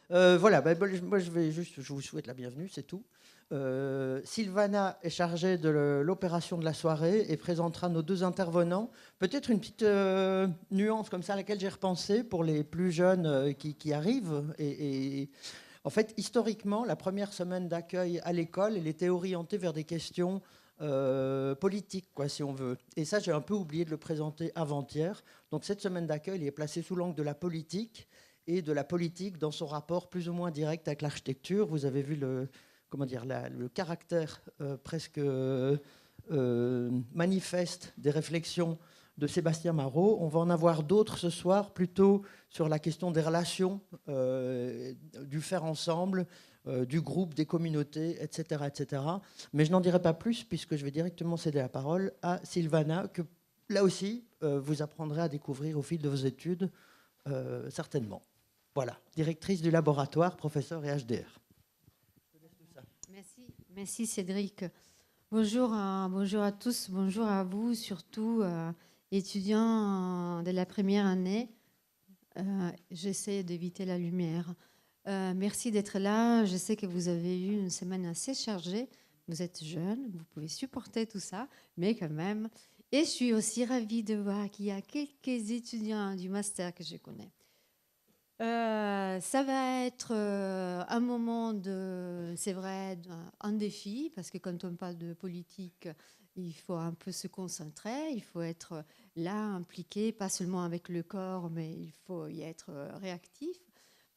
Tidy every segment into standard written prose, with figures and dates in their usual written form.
Voilà, moi je vous souhaite la bienvenue, c'est tout. Sylvana est chargée de l'opération de la soirée et présentera nos deux intervenants. Peut-être une petite nuance comme ça à laquelle j'ai repensé pour les plus jeunes qui arrivent. En fait, historiquement, la première semaine d'accueil à l'école, elle était orientée vers des questions politiques, quoi, si on veut. Et ça, j'ai un peu oublié de le présenter avant-hier. Donc cette semaine d'accueil, elle est placée sous l'angle de la politique et de la politique dans son rapport plus ou moins direct avec l'architecture. Vous avez vu le, comment dire, le caractère presque manifeste des réflexions de Sébastien Marot. On va en avoir d'autres ce soir, plutôt sur la question des relations, du faire ensemble, du groupe, des communautés, etc., etc. Mais je n'en dirai pas plus, puisque je vais directement céder la parole à Sylvana, que là aussi, vous apprendrez à découvrir au fil de vos études, certainement. Voilà, directrice du laboratoire, professeur et HDR. Merci, merci Cédric. Bonjour à tous, bonjour à vous, surtout étudiants de la première année. J'essaie d'éviter la lumière. Merci d'être là. Je sais que vous avez eu une semaine assez chargée. Vous êtes jeune, vous pouvez supporter tout ça, mais quand même. Et je suis aussi ravie de voir qu'il y a quelques étudiants du master que je connais. Ça va être un moment de, c'est vrai, un défi, parce que quand on parle de politique, il faut un peu se concentrer, il faut être là, impliqué, pas seulement avec le corps, mais il faut y être réactif,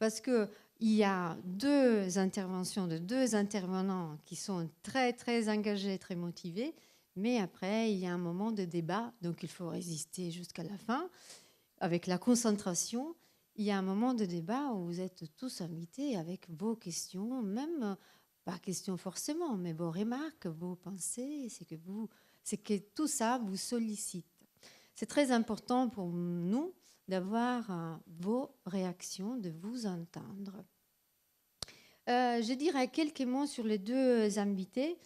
parce qu'il y a deux interventions de deux intervenants qui sont très, très engagés, très motivés, mais après, il y a un moment de débat, donc il faut résister jusqu'à la fin, avec la concentration. Il y a un moment de débat où vous êtes tous invités avec vos questions, même pas questions forcément, mais vos remarques, vos pensées, c'est que tout ça vous sollicite. C'est très important pour nous d'avoir vos réactions, de vous entendre. Je dirais quelques mots sur les deux invités.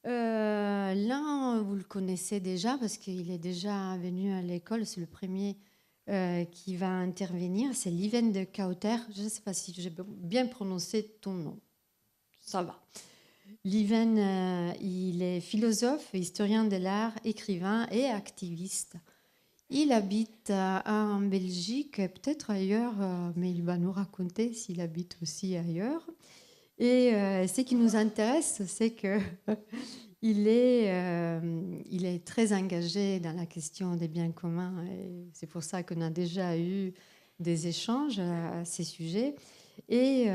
L'un, vous le connaissez déjà parce qu'il est déjà venu à l'école, c'est le premier qui va intervenir, c'est Liven de Kauter. Je ne sais pas si j'ai bien prononcé ton nom. Ça va. Liven, il est philosophe, historien de l'art, écrivain et activiste. Il habite en Belgique, peut-être ailleurs, mais il va nous raconter s'il habite aussi ailleurs. Et ce qui nous intéresse, c'est que il est très engagé dans la question des biens communs. Et c'est pour ça qu'on a déjà eu des échanges à ces sujets. Et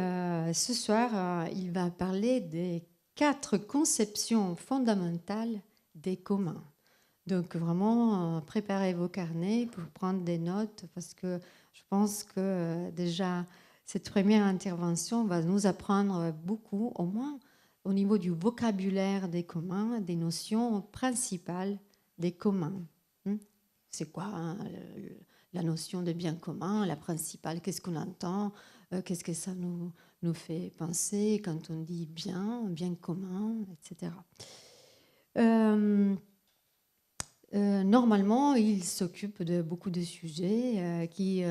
ce soir, il va parler des 4 conceptions fondamentales des communs. Donc vraiment, préparez vos carnets pour prendre des notes parce que je pense que déjà, cette première intervention va nous apprendre beaucoup, au moins au niveau du vocabulaire des communs, des notions principales des communs. C'est quoi la notion de bien commun, la principale, qu'est-ce qu'on entend, qu'est-ce que ça nous fait penser quand on dit bien commun, etc. Normalement, il s'occupe de beaucoup de sujets qui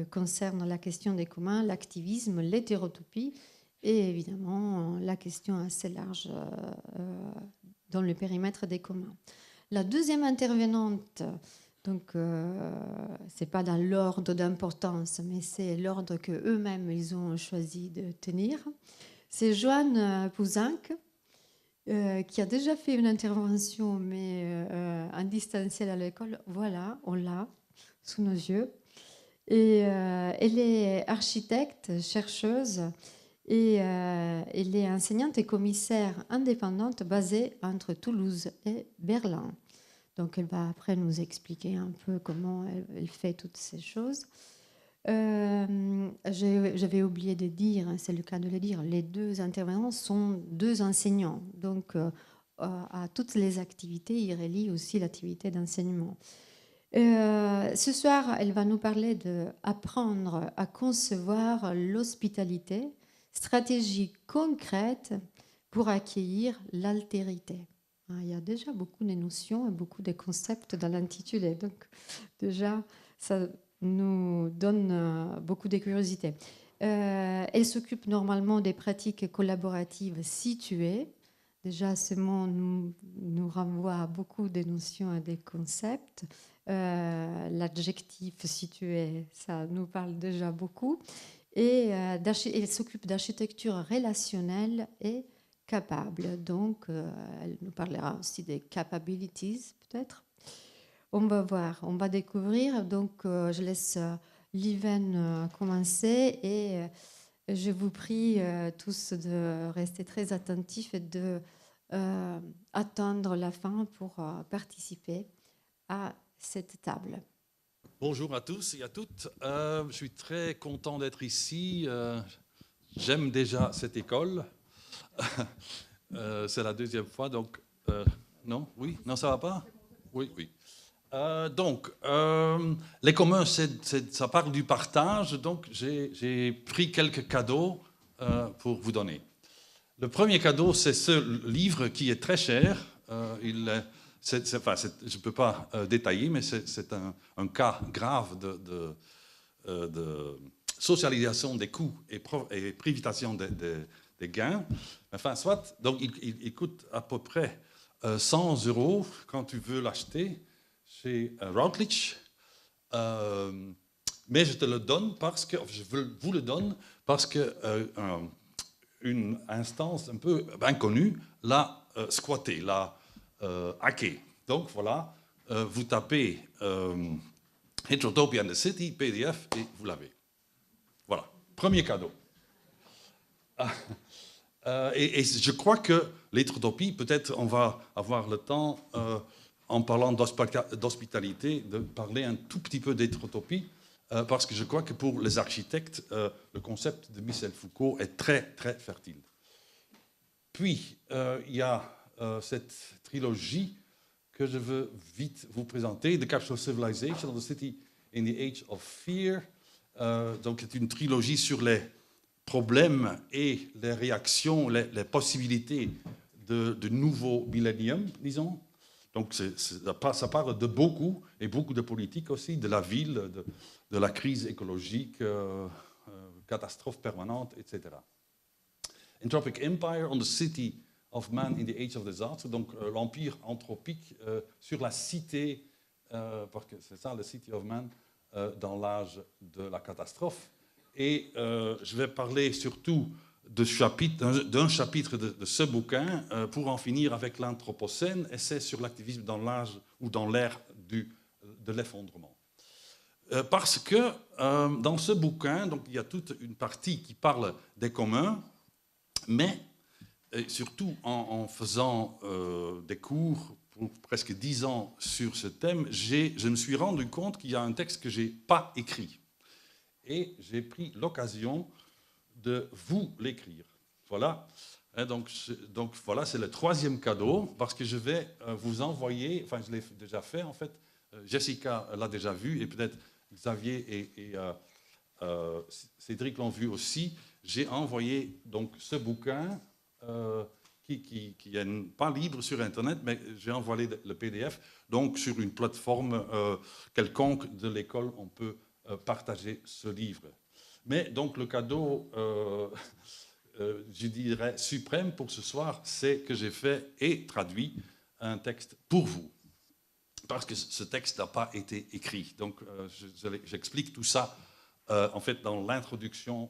concernent la question des communs, l'activisme, l'hétérotopie et évidemment la question assez large dans le périmètre des communs. La deuxième intervenante, donc c'est pas dans l'ordre d'importance, mais c'est l'ordre que eux-mêmes ils ont choisi de tenir. C'est Joanne Pouzinc, qui a déjà fait une intervention, mais en distanciel à l'école. Voilà, on l'a sous nos yeux. Et elle est architecte, chercheuse, et elle est enseignante et commissaire indépendante basée entre Toulouse et Berlin. Donc elle va après nous expliquer un peu comment elle fait toutes ces choses. J'avais oublié de dire, c'est le cas de le dire, les deux intervenants sont deux enseignants. Donc, à toutes les activités, ils relient aussi l'activité d'enseignement. Ce soir, elle va nous parler d'apprendre à concevoir l'hospitalité, stratégie concrète pour accueillir l'altérité. Il y a déjà beaucoup de notions et beaucoup de concepts dans l'intitulé. Donc, déjà, ça nous donne beaucoup de curiosité. Elle s'occupe normalement des pratiques collaboratives situées. Déjà, ce mot nous renvoie à beaucoup de notions et des concepts. L'adjectif situé, ça nous parle déjà beaucoup. Et elle s'occupe d'architecture relationnelle et capable. Donc, elle nous parlera aussi des capabilities, peut-être. On va voir, on va découvrir. Donc, je laisse Liven commencer et je vous prie tous de rester très attentifs et de attendre la fin pour participer à cette table. Bonjour à tous et à toutes. Je suis très content d'être ici. J'aime déjà cette école. C'est la deuxième fois, donc... non? Oui? Non, ça va pas? Oui, oui. Les communs, ça parle du partage, donc j'ai pris quelques cadeaux pour vous donner. Le premier cadeau, c'est ce livre qui est très cher. Je ne peux pas détailler, mais c'est un cas grave de socialisation des coûts et privatisation des gains. Enfin, soit, donc il coûte à peu près 100 € quand tu veux l'acheter chez Routledge. Mais je te le donne parce que je vous le donne parce que une instance un peu inconnue l'a squatté, l'a hacké. Donc voilà, vous tapez Heterotopia and the City, PDF, et vous l'avez. Voilà, premier cadeau. Et je crois que l'hétérotopie, peut-être on va avoir le temps, en parlant d'hospitalité, de parler un tout petit peu d'hétérotopie, parce que je crois que pour les architectes, le concept de Michel Foucault est très, très fertile. Puis, il y a cette trilogie que je veux vite vous présenter, The Capital Civilization of the City in the Age of Fear. Donc, c'est une trilogie sur les problèmes et les réactions, les possibilités de nouveaux milléniums, disons. Donc, ça parle de beaucoup, et beaucoup de politique aussi, de la ville, de la crise écologique, catastrophe permanente, etc. Anthropic Empire on the City of Man in the Age of Disaster, donc l'empire anthropique sur la cité, parce que c'est ça, le City of Man, dans l'âge de la catastrophe. Et je vais parler surtout d'un chapitre de ce bouquin pour en finir avec l'Anthropocène, et c'est sur l'activisme dans l'âge ou dans l'ère de l'effondrement. Parce que dans ce bouquin, donc, il y a toute une partie qui parle des communs, mais surtout en faisant des cours pour presque 10 ans sur ce thème, je me suis rendu compte qu'il y a un texte que je n'ai pas écrit. Et j'ai pris l'occasion de vous l'écrire. Voilà. Donc voilà, c'est le troisième cadeau, parce que je vais vous envoyer, enfin je l'ai déjà fait en fait, Jessica l'a déjà vu, et peut-être Xavier et Cédric l'ont vu aussi. J'ai envoyé donc ce bouquin qui n'est pas libre sur Internet, mais j'ai envoyé le PDF. Donc sur une plateforme quelconque de l'école, on peut partager ce livre. Mais donc le cadeau, je dirais, suprême pour ce soir, c'est que j'ai fait et traduit un texte pour vous. Parce que ce texte n'a pas été écrit. Donc j'explique tout ça en fait dans l'introduction.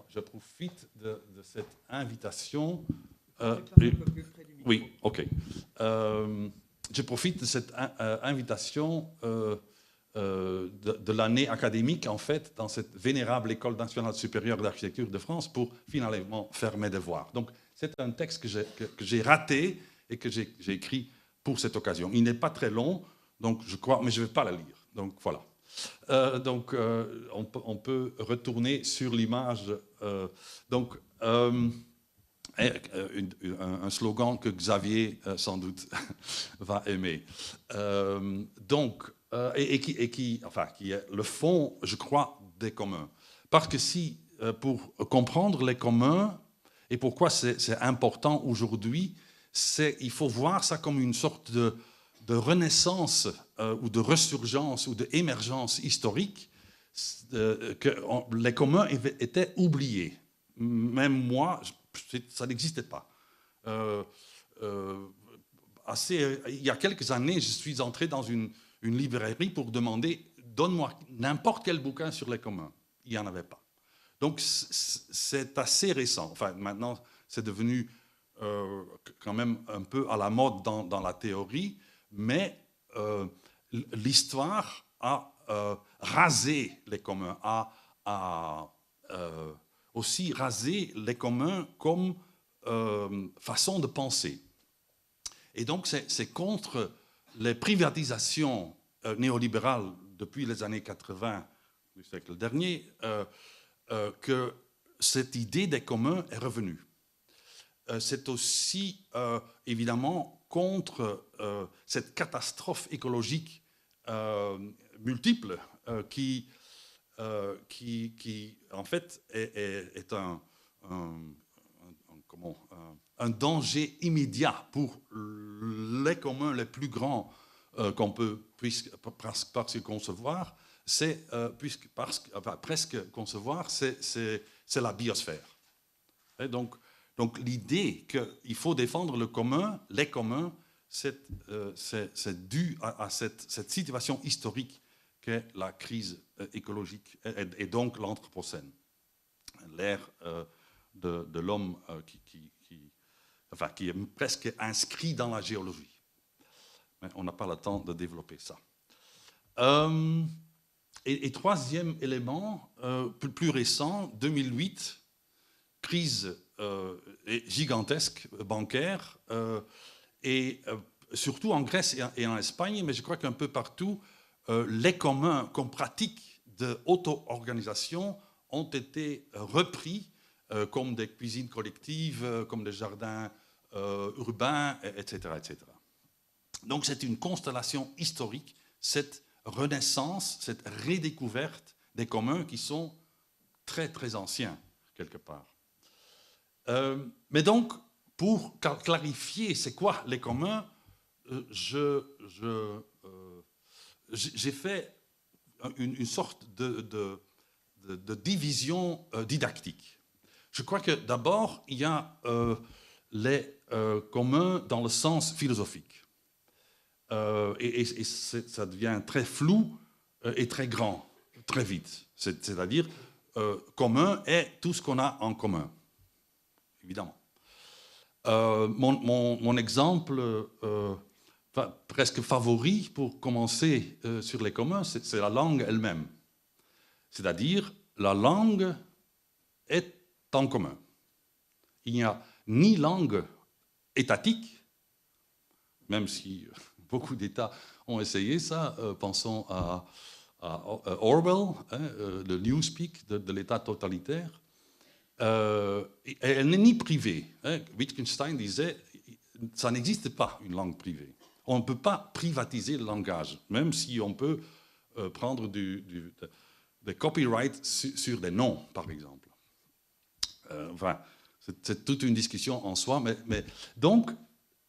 Je profite de cette invitation. Oui, ok. Je profite de cette invitation de l'année académique, en fait, dans cette vénérable École nationale supérieure d'architecture de France pour finalement faire mes devoirs. Donc, c'est un texte que j'ai raté et que j'ai écrit pour cette occasion. Il n'est pas très long, donc je crois, mais je ne vais pas le lire. Donc, voilà. On peut retourner sur l'image. Un slogan que Xavier, sans doute, va aimer. Qui est le fond, je crois, des communs. Parce que pour comprendre les communs, et pourquoi c'est important aujourd'hui, il faut voir ça comme une sorte de renaissance ou de ressurgence ou d'émergence historique que les communs étaient oubliés. Même moi, ça n'existait pas. Il y a quelques années, je suis entré dans une librairie pour demander « donne-moi n'importe quel bouquin sur les communs ». Il n'y en avait pas. Donc c'est assez récent. Enfin, maintenant, c'est devenu quand même un peu à la mode dans la théorie, mais l'histoire a rasé les communs, a aussi rasé les communs comme façon de penser. Et donc, c'est contre les privatisations néolibérales depuis les années 80 du siècle dernier que cette idée des communs est revenue. C'est aussi, évidemment, contre cette catastrophe écologique multiple qui, en fait, est un danger immédiat pour les communs les plus grands qu'on peut presque concevoir, presque concevoir, c'est la biosphère. Et donc l'idée qu'il faut défendre le commun, les communs, c'est dû à cette situation historique qu'est la crise écologique et donc l'anthropocène, l'ère de l'homme qui est presque inscrit dans la géologie. Mais on n'a pas le temps de développer ça. Et troisième élément, plus récent, 2008, crise gigantesque bancaire, et surtout en Grèce et en Espagne, mais je crois qu'un peu partout, les communs comme pratique d'auto-organisation ont été repris comme des cuisines collectives, comme des jardins urbains, etc., etc. Donc c'est une constellation historique, cette renaissance, cette redécouverte des communs qui sont très, très anciens, quelque part. Mais donc, pour clarifier c'est quoi les communs, j'ai fait une sorte de division didactique. Je crois que d'abord, il y a les communs dans le sens philosophique. Et ça devient très flou et très grand, très vite. C'est-à-dire, commun est tout ce qu'on a en commun, évidemment. Mon exemple presque favori pour commencer sur les communs, c'est la langue elle-même. C'est-à-dire, la langue est en commun. Il n'y a ni langue étatique, même si beaucoup d'États ont essayé ça, pensons à Orwell, le Newspeak de l'État totalitaire. Elle n'est ni privée. Wittgenstein disait, ça n'existe pas une langue privée. On ne peut pas privatiser le langage, même si on peut prendre des copyrights sur des noms, par exemple. Enfin, c'est toute une discussion en soi. Mais donc,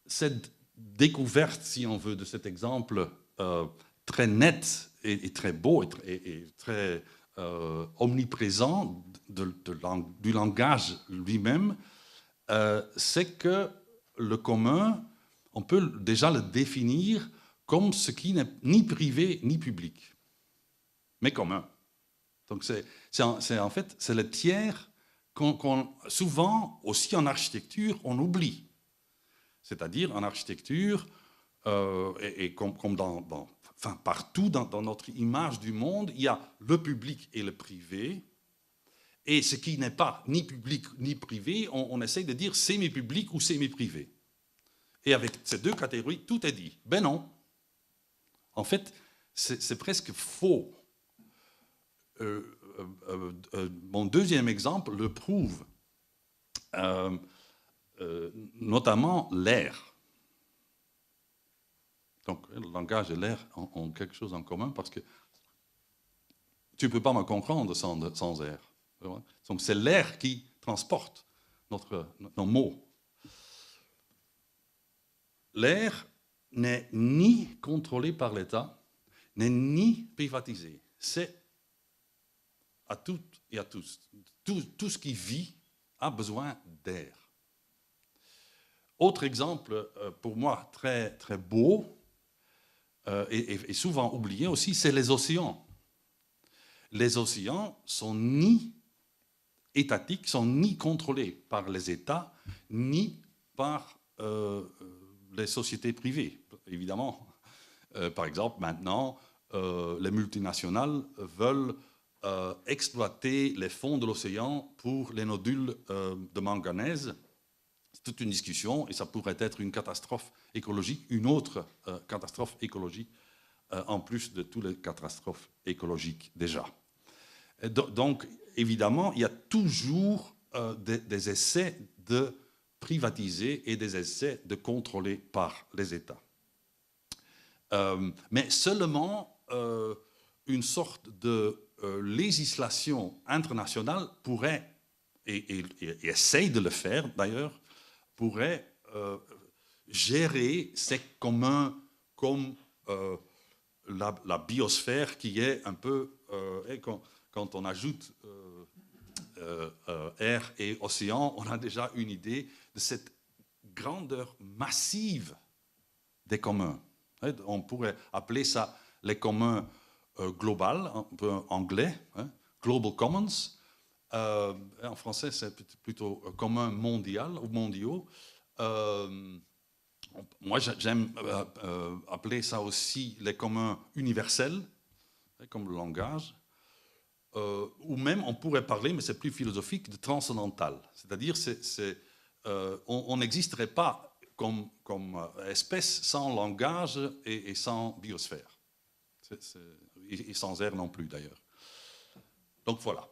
cette découverte, si on veut, de cet exemple très net et très beau et très omniprésent du langage lui-même, c'est que le commun, on peut déjà le définir comme ce qui n'est ni privé ni public, mais commun. Donc en fait, c'est le tiers souvent, aussi en architecture, on oublie. C'est-à-dire, en architecture, et comme partout dans notre image du monde, il y a le public et le privé. Et ce qui n'est pas ni public ni privé, on essaye de dire semi-public ou semi-privé. Et avec ces deux catégories, tout est dit. Ben non. En fait, c'est presque faux. Mon deuxième exemple le prouve, notamment l'air. Donc, le langage et l'air ont quelque chose en commun parce que tu ne peux pas me comprendre sans air. Donc, c'est l'air qui transporte nos mots. L'air n'est ni contrôlé par l'État, n'est ni privatisé. C'est à toutes et à tous. Tout ce qui vit a besoin d'air. Autre exemple, pour moi, très, très beau, et souvent oublié aussi, c'est les océans. Les océans sont ni étatiques, sont ni contrôlés par les États, ni par les sociétés privées, évidemment. Par exemple, maintenant, les multinationales veulent exploiter les fonds de l'océan pour les nodules de manganèse. C'est toute une discussion et ça pourrait être une catastrophe écologique, une autre catastrophe écologique, en plus de toutes les catastrophes écologiques déjà. Donc, évidemment, il y a toujours des essais de privatiser et des essais de contrôler par les États. Mais seulement une sorte de législation internationale pourrait, et essaye de le faire d'ailleurs, pourrait gérer ces communs comme la biosphère qui est un peu, quand on ajoute air et océan, on a déjà une idée de cette grandeur massive des communs. On pourrait appeler ça les communs global, un peu anglais, Global Commons. En français, c'est plutôt commun mondial ou mondiaux. Moi, j'aime appeler ça aussi les communs universels, comme le langage. Ou même, on pourrait parler, mais c'est plus philosophique, de transcendantal. C'est-à-dire, on n'existerait pas comme espèce sans langage et sans biosphère. Et sans air non plus, d'ailleurs. Donc, voilà.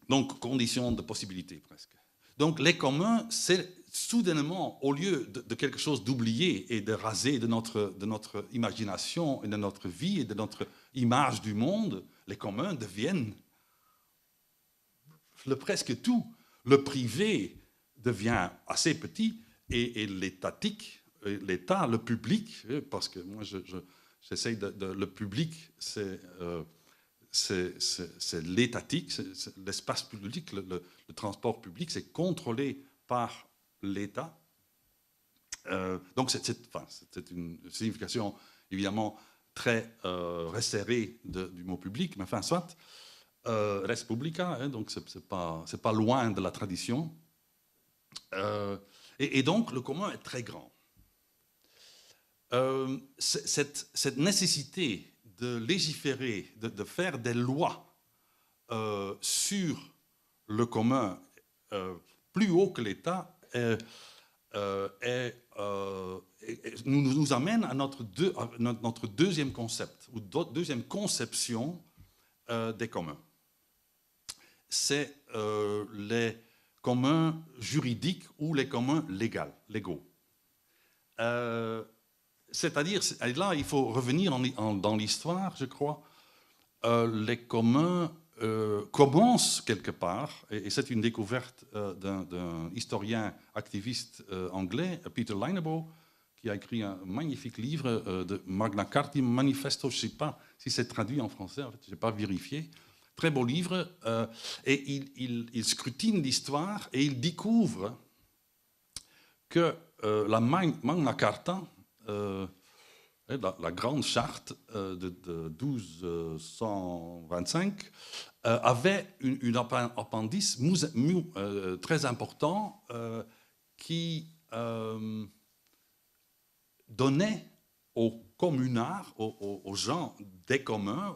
Donc, conditions de possibilité, presque. Donc, les communs, c'est soudainement, au lieu de quelque chose d'oublié et de rasé de notre imagination et de notre vie et de notre image du monde, les communs deviennent presque tout. Le privé devient assez petit et l'étatique, l'État, le public, parce que moi, j'essaye le public, c'est l'étatique, c'est l'espace public, le transport public, c'est contrôlé par l'État. Donc c'est une signification évidemment très resserrée du mot public, mais enfin soit, res publica, donc c'est pas loin de la tradition. Et donc le commun est très grand. Cette nécessité de légiférer, de faire des lois sur le commun plus haut que l'État nous amène à notre deuxième concept, ou deuxième conception des communs. C'est les communs juridiques ou les communs légaux. C'est-à-dire, là, il faut revenir dans l'histoire, je crois. Les communs commencent quelque part, et c'est une découverte d'un historien activiste anglais, Peter Linebow, qui a écrit un magnifique livre de Magna Carta Manifesto. Je ne sais pas si c'est traduit en français, en fait, je n'ai pas vérifié. Très beau livre, et il scrutine l'histoire et il découvre que la Magna Carta, la grande charte de 1225, avait une appendice très important qui donnait aux communards, aux gens des communs,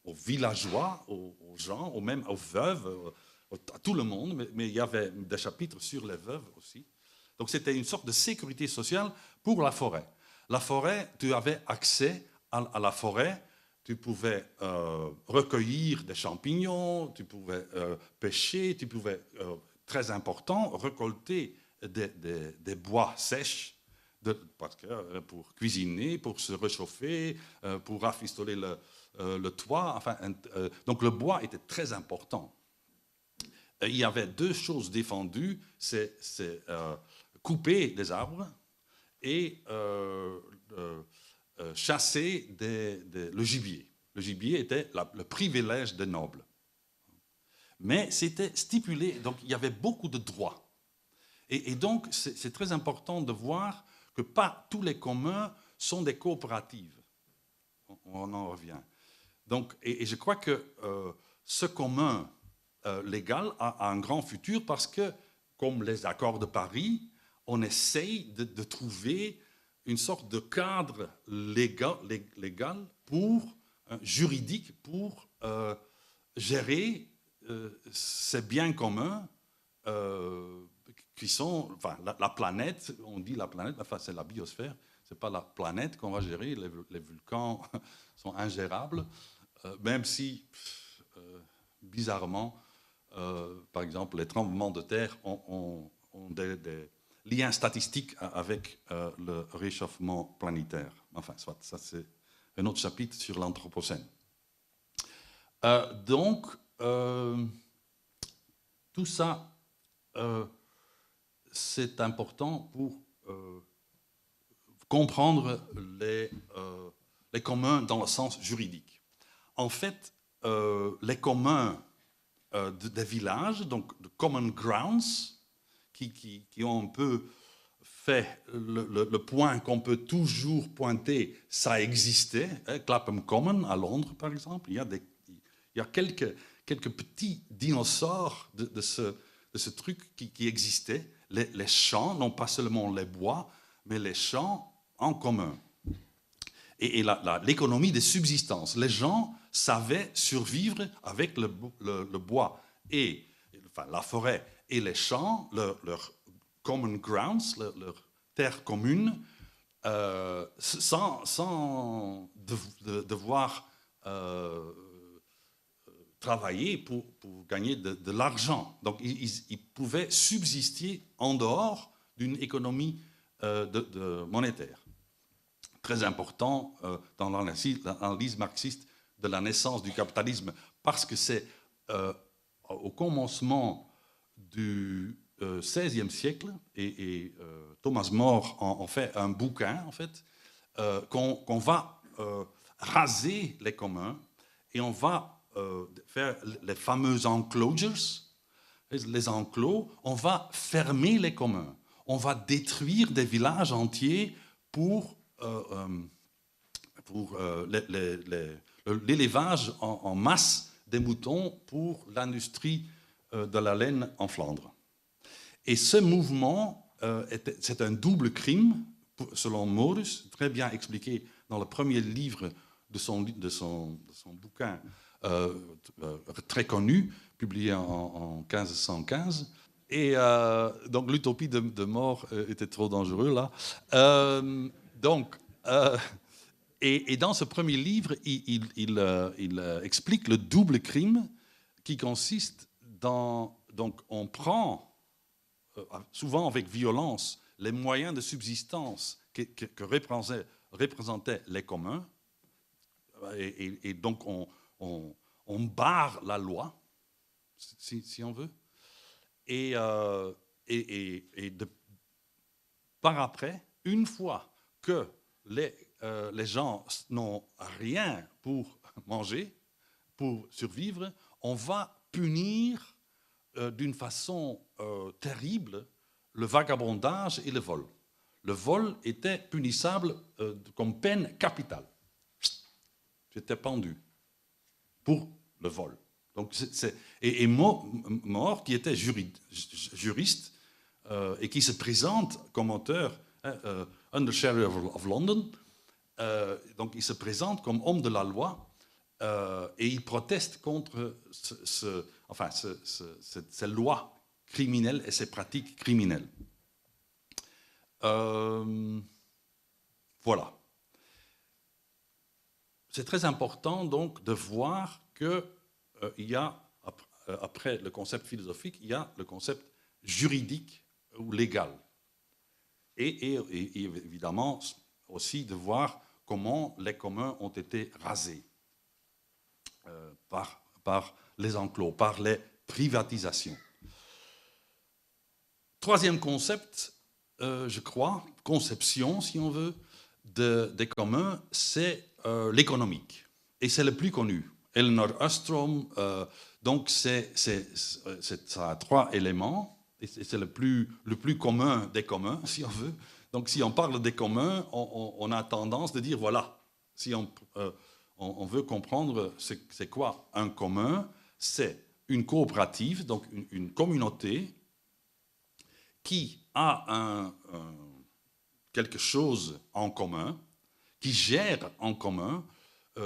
aux villageois, aux gens, même aux veuves, à tout le monde, mais il y avait des chapitres sur les veuves aussi. Donc c'était une sorte de sécurité sociale pour la forêt. La forêt, tu avais accès à la forêt, tu pouvais recueillir des champignons, tu pouvais pêcher, tu pouvais, très important, récolter des bois sèches, parce que, pour cuisiner, pour se réchauffer, pour rafistoler le toit. Enfin, donc le bois était très important. Il y avait deux choses défendues, c'est couper des arbres et chasser le gibier. Le gibier était le privilège des nobles. mais c'était stipulé, donc il y avait beaucoup de droits. Et donc, c'est très important de voir que pas tous les communs sont des coopératives. On en revient. Donc, et je crois que ce commun légal a un grand futur parce que, comme les accords de Paris, on essaye de trouver une sorte de cadre légal pour, juridique pour gérer ces biens communs qui sont, enfin, la planète, on dit la planète, enfin, c'est la biosphère, c'est pas la planète qu'on va gérer, les volcans sont ingérables, même si, bizarrement, par exemple, les tremblements de terre ont des liens statistiques avec le réchauffement planétaire. Enfin, soit, ça c'est un autre chapitre sur l'Anthropocène. Donc, tout ça, c'est important pour comprendre les communs dans le sens juridique. En fait, les communs des villages, donc de common grounds, qui ont un peu fait le point qu'on peut toujours pointer, ça existait. Clapham Common à Londres, par exemple, il y a quelques petits dinosaures de ce truc qui existait. Les champs, non pas seulement les bois, mais les champs en commun. Et l'économie des subsistances. Les gens savaient survivre avec le bois et enfin, la forêt et les champs, leur common grounds, leur terre commune, sans devoir travailler pour gagner de l'argent. Donc, ils pouvaient subsister en dehors d'une économie monétaire. Très important dans l'analyse marxiste de la naissance du capitalisme, parce que c'est au commencement du XVIe siècle, et Thomas More en fait un bouquin, en fait, qu'on va raser les communs et on va faire les fameux enclosures, les enclos, on va fermer les communs, on va détruire des villages entiers pour l'élevage en masse des moutons pour l'industrie de la laine en Flandre. Et ce mouvement, c'est un double crime, selon Morus, très bien expliqué dans le premier livre de son bouquin très connu, publié en 1515. Et donc l'utopie de More était trop dangereux là. Et dans ce premier livre, il explique le double crime qui consiste dans... Donc on prend, souvent avec violence, les moyens de subsistance que représentaient les communs, et donc on barre la loi, si on veut, et par après, une fois que les gens n'ont rien pour manger, pour survivre, on va punir d'une façon terrible le vagabondage et le vol. Le vol était punissable comme peine capitale. J'étais pendu pour le vol. Donc et More, qui était juriste et qui se présente comme auteur, Under Sheriff of London, donc il se présente comme homme de la loi et il proteste contre ces lois criminelles et ces pratiques criminelles. Voilà. C'est très important donc de voir qu'il y a, après le concept philosophique, il y a le concept juridique ou légal. Et évidemment aussi de voir comment les communs ont été rasés par les enclos, par les privatisations. Troisième concept, je crois, conception, si on veut, des communs, c'est l'économique. Et c'est le plus connu. Elinor Ostrom, Donc, ça a 3 éléments, et c'est le plus commun des communs, si on veut. Donc, si on parle des communs, on a tendance de dire, voilà, si on veut comprendre c'est quoi un commun, c'est une coopérative, donc une communauté qui a quelque chose en commun, qui gère en commun.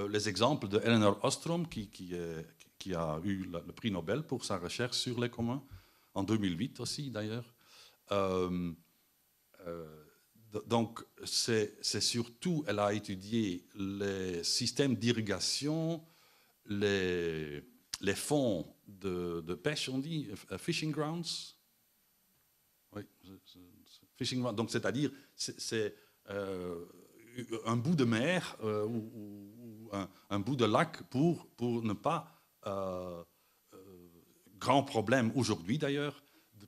Les exemples de Elinor Ostrom, qui a eu le prix Nobel pour sa recherche sur les communs, en 2008 aussi d'ailleurs. Donc, c'est surtout, elle a étudié les systèmes d'irrigation, les fonds de pêche, on dit, fishing grounds. Oui, fishing grounds, donc c'est-à-dire, c'est un bout de mer ou un bout de lac pour ne pas, grand problème aujourd'hui d'ailleurs,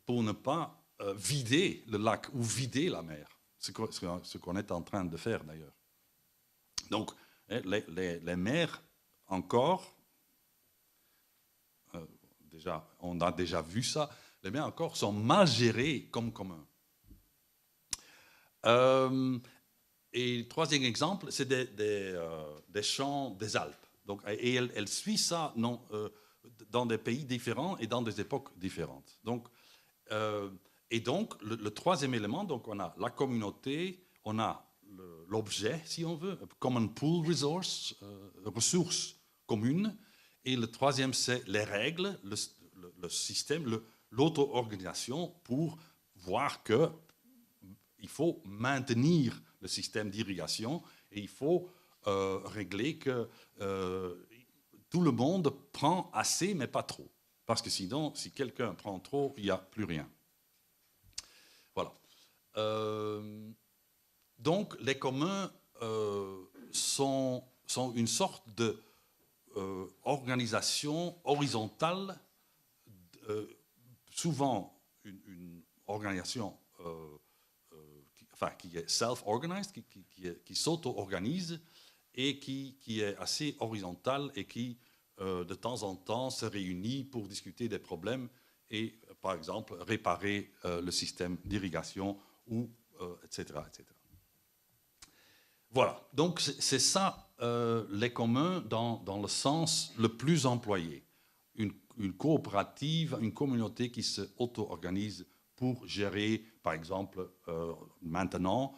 pour ne pas vider le lac ou vider la mer. Ce qu'on est en train de faire d'ailleurs. Donc, les mers, encore, on a déjà vu ça, les mers encore sont mal gérées comme communs. Et le troisième exemple, c'est des champs des Alpes. Donc, et elle suit ça dans des pays différents et dans des époques différentes. Donc, et donc, le troisième élément, donc on a la communauté, on a l'objet, si on veut, common pool resource, ressources communes, et le troisième, c'est les règles, le système, l'auto-organisation pour voir qu'il faut maintenir le système d'irrigation et il faut régler que tout le monde prend assez, mais pas trop. Parce que sinon, si quelqu'un prend trop, il n'y a plus rien. Voilà. Donc, les communs sont une sorte d'organisation horizontale, souvent une organisation qui est self-organized, qui s'auto-organise et qui est assez horizontale et qui, de temps en temps, se réunit pour discuter des problèmes et, par exemple, réparer le système d'irrigation, ou etc., etc. Voilà, donc c'est ça les communs dans le sens le plus employé. Une coopérative, une communauté qui se auto-organise pour gérer, par exemple, maintenant,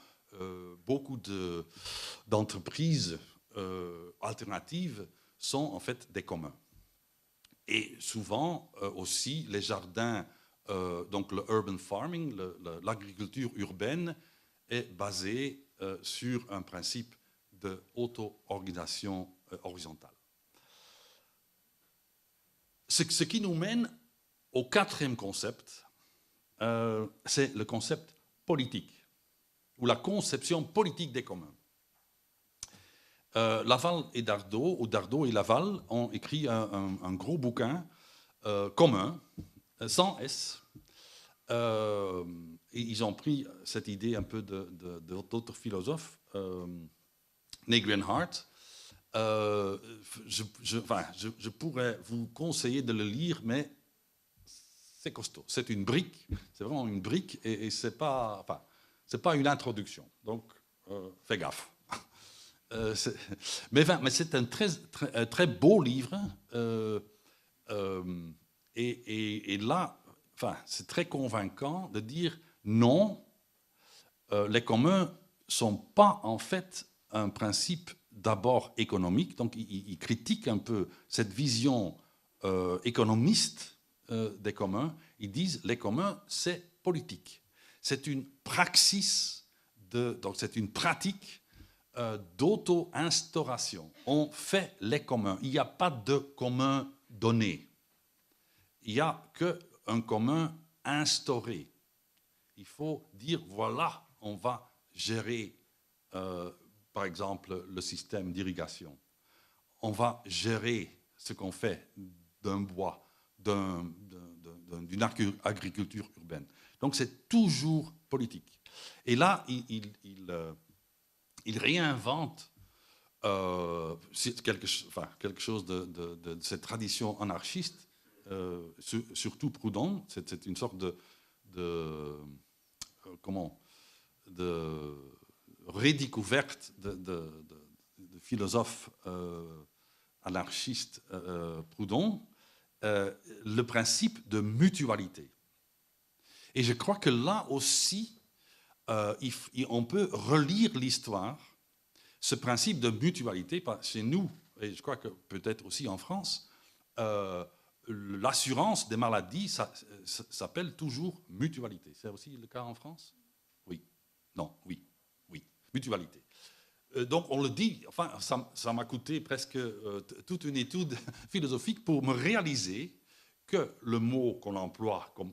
beaucoup d'entreprises alternatives sont en fait des communs. Et souvent aussi les jardins, donc le urban farming, l'agriculture urbaine est basée sur un principe de auto-organisation horizontale. Ce qui nous mène au quatrième concept, c'est le concept politique, ou la conception politique des communs. Laval et Dardot, ou Dardot et Laval, ont écrit un gros bouquin commun, sans S. Et ils ont pris cette idée un peu d'autres philosophes, Negri et Hart. Je pourrais vous conseiller de le lire, mais c'est costaud. C'est une brique, c'est vraiment une brique, et c'est pas une introduction. Donc, fais gaffe. Mais c'est un très beau livre, et là, c'est très convaincant de dire non, les communs ne sont pas en fait un principe d'abord économique, donc ils critiquent un peu cette vision économiste des communs. Ils disent les communs, c'est politique. C'est une praxis, donc c'est une pratique d'auto-instauration. On fait les communs. Il n'y a pas de commun donné. Il n'y a qu'un commun instauré. Il faut dire, voilà, on va gérer, par exemple, le système d'irrigation. On va gérer ce qu'on fait d'un bois, d'une agriculture urbaine. Donc c'est toujours politique. Et là, il réinvente quelque chose de cette tradition anarchiste surtout Proudhon, c'est une sorte de redécouverte de philosophe anarchiste Proudhon, le principe de mutualité. Et je crois que là aussi, on peut relire l'histoire, ce principe de mutualité, chez nous, et je crois que peut-être aussi en France, l'assurance des maladies s'appelle toujours mutualité. C'est aussi le cas en France? Oui. Non, oui. Mutualité. Donc on le dit, enfin ça m'a coûté presque toute une étude philosophique pour me réaliser que le mot qu'on emploie comme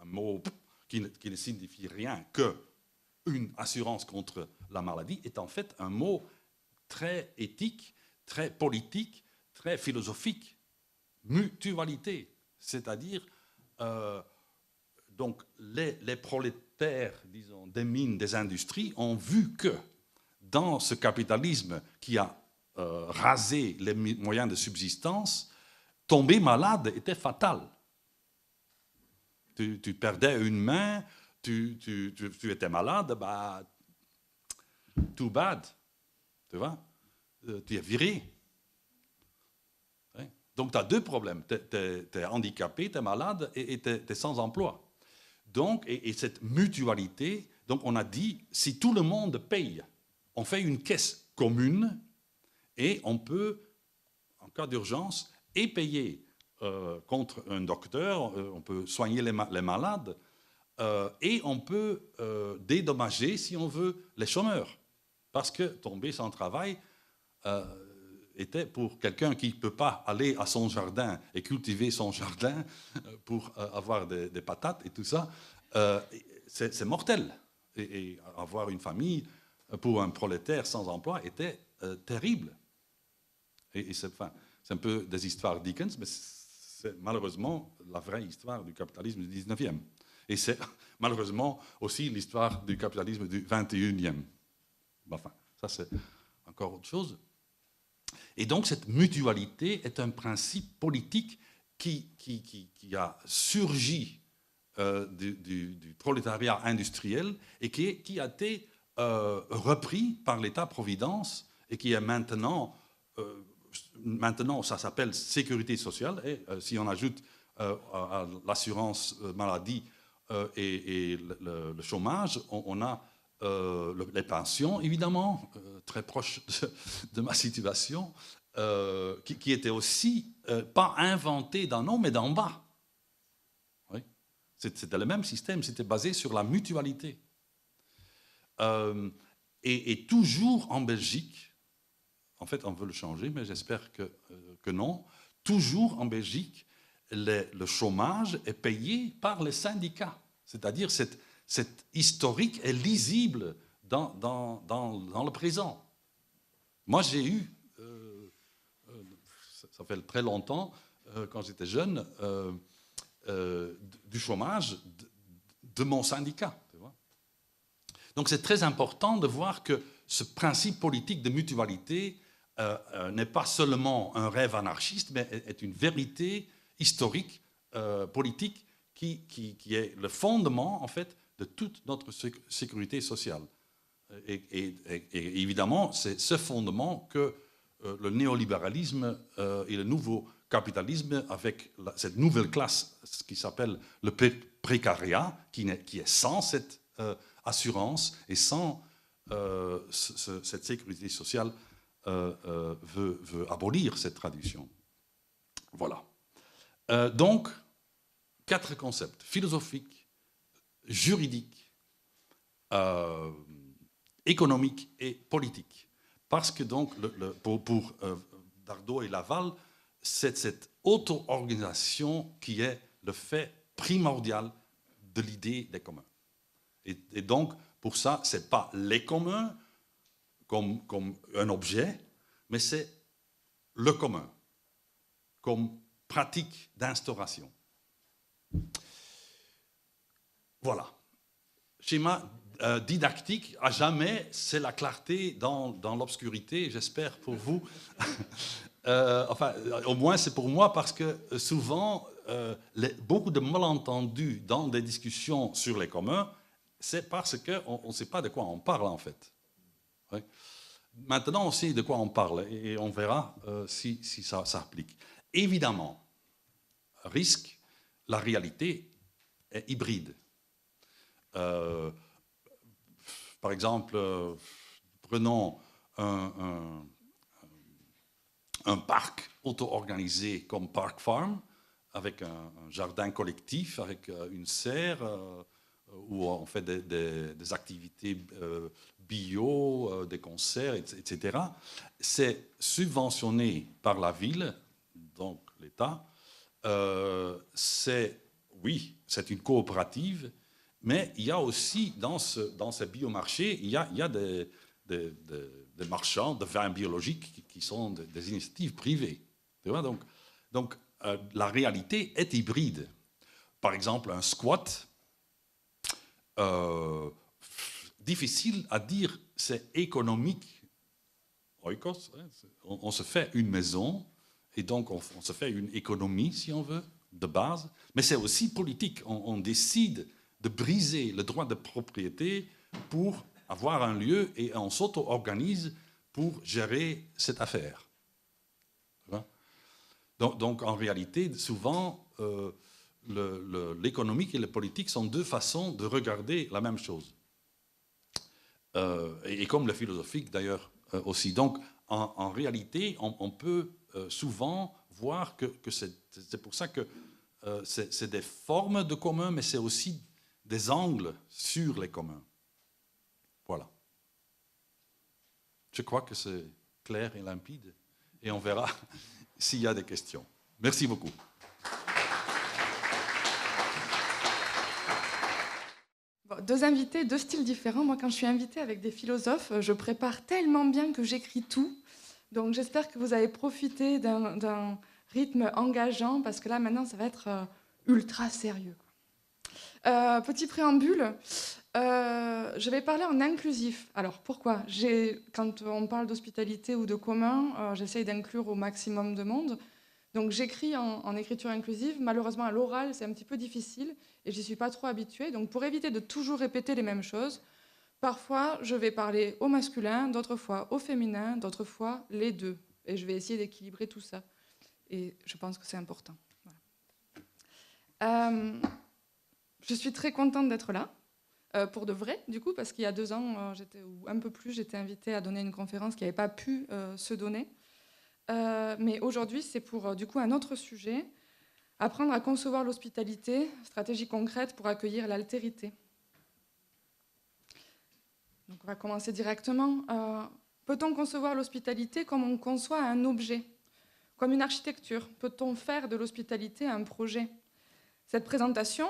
un mot qui ne signifie rien que une assurance contre la maladie est en fait un mot très éthique, très politique, très philosophique. Mutualité, c'est-à-dire donc les prolétaires, disons, des mines, des industries ont vu que dans ce capitalisme qui a rasé les moyens de subsistance, tomber malade était fatal. Tu perdais une main, tu étais malade, bah, too bad, tu vois, tu es viré. Donc tu as deux problèmes, tu es handicapé, tu es malade et tu es sans emploi. Donc, et cette mutualité, donc on a dit, si tout le monde paye, on fait une caisse commune et on peut, en cas d'urgence, et payer contre un docteur, on peut soigner les malades et on peut dédommager, si on veut, les chômeurs. Parce que tomber sans travail était pour quelqu'un qui ne peut pas aller à son jardin et cultiver son jardin pour avoir des patates et tout ça, c'est mortel. Et avoir une famille pour un prolétaire sans emploi était terrible. Et c'est un peu des histoires Dickens, mais c'est malheureusement la vraie histoire du capitalisme du 19e. Et c'est malheureusement aussi l'histoire du capitalisme du 21e. Enfin, ça c'est encore autre chose. Et donc cette mutualité est un principe politique qui a surgi du prolétariat industriel et qui a été repris par l'État-providence et qui est maintenant ça s'appelle sécurité sociale. Et si on ajoute à l'assurance maladie et le chômage, on a les pensions, évidemment, très proche de ma situation, qui était aussi pas inventée d'en haut, mais d'en bas. Oui. C'était le même système, c'était basé sur la mutualité. Et toujours en Belgique, en fait on veut le changer, mais j'espère que non, toujours en Belgique, le chômage est payé par les syndicats. C'est-à-dire cette historique est lisible dans le présent. Moi, j'ai eu, ça fait très longtemps, quand j'étais jeune, du chômage de mon syndicat. Tu vois. Donc c'est très important de voir que ce principe politique de mutualité n'est pas seulement un rêve anarchiste, mais est une vérité historique, politique, qui est le fondement, en fait, de toute notre sécurité sociale. Et évidemment, c'est ce fondement que le néolibéralisme et le nouveau capitalisme, avec cette nouvelle classe qui s'appelle le précariat, qui est sans cette assurance et sans cette sécurité sociale, veut abolir cette tradition. Voilà. Donc, 4 concepts philosophiques, juridiques, économiques et politiques. Parce que donc, pour Dardot et Laval, c'est cette auto-organisation qui est le fait primordial de l'idée des communs. Et donc, pour ça, ce n'est pas les communs comme un objet, mais c'est le commun comme pratique d'instauration. Voilà. Schéma didactique, à jamais, c'est la clarté dans l'obscurité, j'espère pour vous. Enfin, au moins c'est pour moi parce que souvent, beaucoup de malentendus dans des discussions sur les communs, c'est parce qu'on ne sait pas de quoi on parle en fait. Ouais. Maintenant, on sait de quoi on parle et on verra si ça s'applique. Évidemment, risque, la réalité est hybride. Par exemple, prenons un parc auto-organisé comme Park Farm, avec un jardin collectif, avec une serre où on fait des activités bio, des concerts, etc. C'est subventionné par la ville, donc l'État. Oui, c'est une coopérative, mais il y a aussi dans ce biomarché, il y a des marchands de vins biologiques qui sont des initiatives privées. Tu vois, donc la réalité est hybride. Par exemple, un squat, difficile à dire, c'est économique. Oikos, on se fait une maison, et donc on se fait une économie, si on veut, de base, mais c'est aussi politique. On décide de briser le droit de propriété pour avoir un lieu et on s'auto-organise pour gérer cette affaire. Donc en réalité, souvent, l'économique et le politique sont deux façons de regarder la même chose. Et comme le philosophique d'ailleurs aussi. Donc en réalité, on peut souvent voir que c'est pour ça que c'est des formes de commun, mais c'est aussi des angles sur les communs. Voilà. Je crois que c'est clair et limpide, et on verra s'il y a des questions. Merci beaucoup. Bon, deux invités, deux styles différents. Moi, quand je suis invitée avec des philosophes, je prépare tellement bien que j'écris tout. Donc j'espère que vous avez profité d'un rythme engageant, parce que là, maintenant, ça va être ultra sérieux. Petit préambule, je vais parler en inclusif. Alors pourquoi ? Quand on parle d'hospitalité ou de commun, j'essaye d'inclure au maximum de monde. Donc j'écris en écriture inclusive. Malheureusement, à l'oral, c'est un petit peu difficile et j'y suis pas trop habituée. Donc pour éviter de toujours répéter les mêmes choses, parfois je vais parler au masculin, d'autres fois au féminin, d'autres fois les deux. Et je vais essayer d'équilibrer tout ça. Et je pense que c'est important. Voilà. Je suis très contente d'être là, pour de vrai, du coup, parce qu'il y a 2 ans, ou un peu plus, j'étais invitée à donner une conférence qui n'avait pas pu se donner. Mais aujourd'hui, c'est pour, du coup, un autre sujet, apprendre à concevoir l'hospitalité, stratégie concrète pour accueillir l'altérité. Donc, on va commencer directement. Peut-on concevoir l'hospitalité comme on conçoit un objet, comme une architecture ? Peut-on faire de l'hospitalité un projet ? Cette présentation,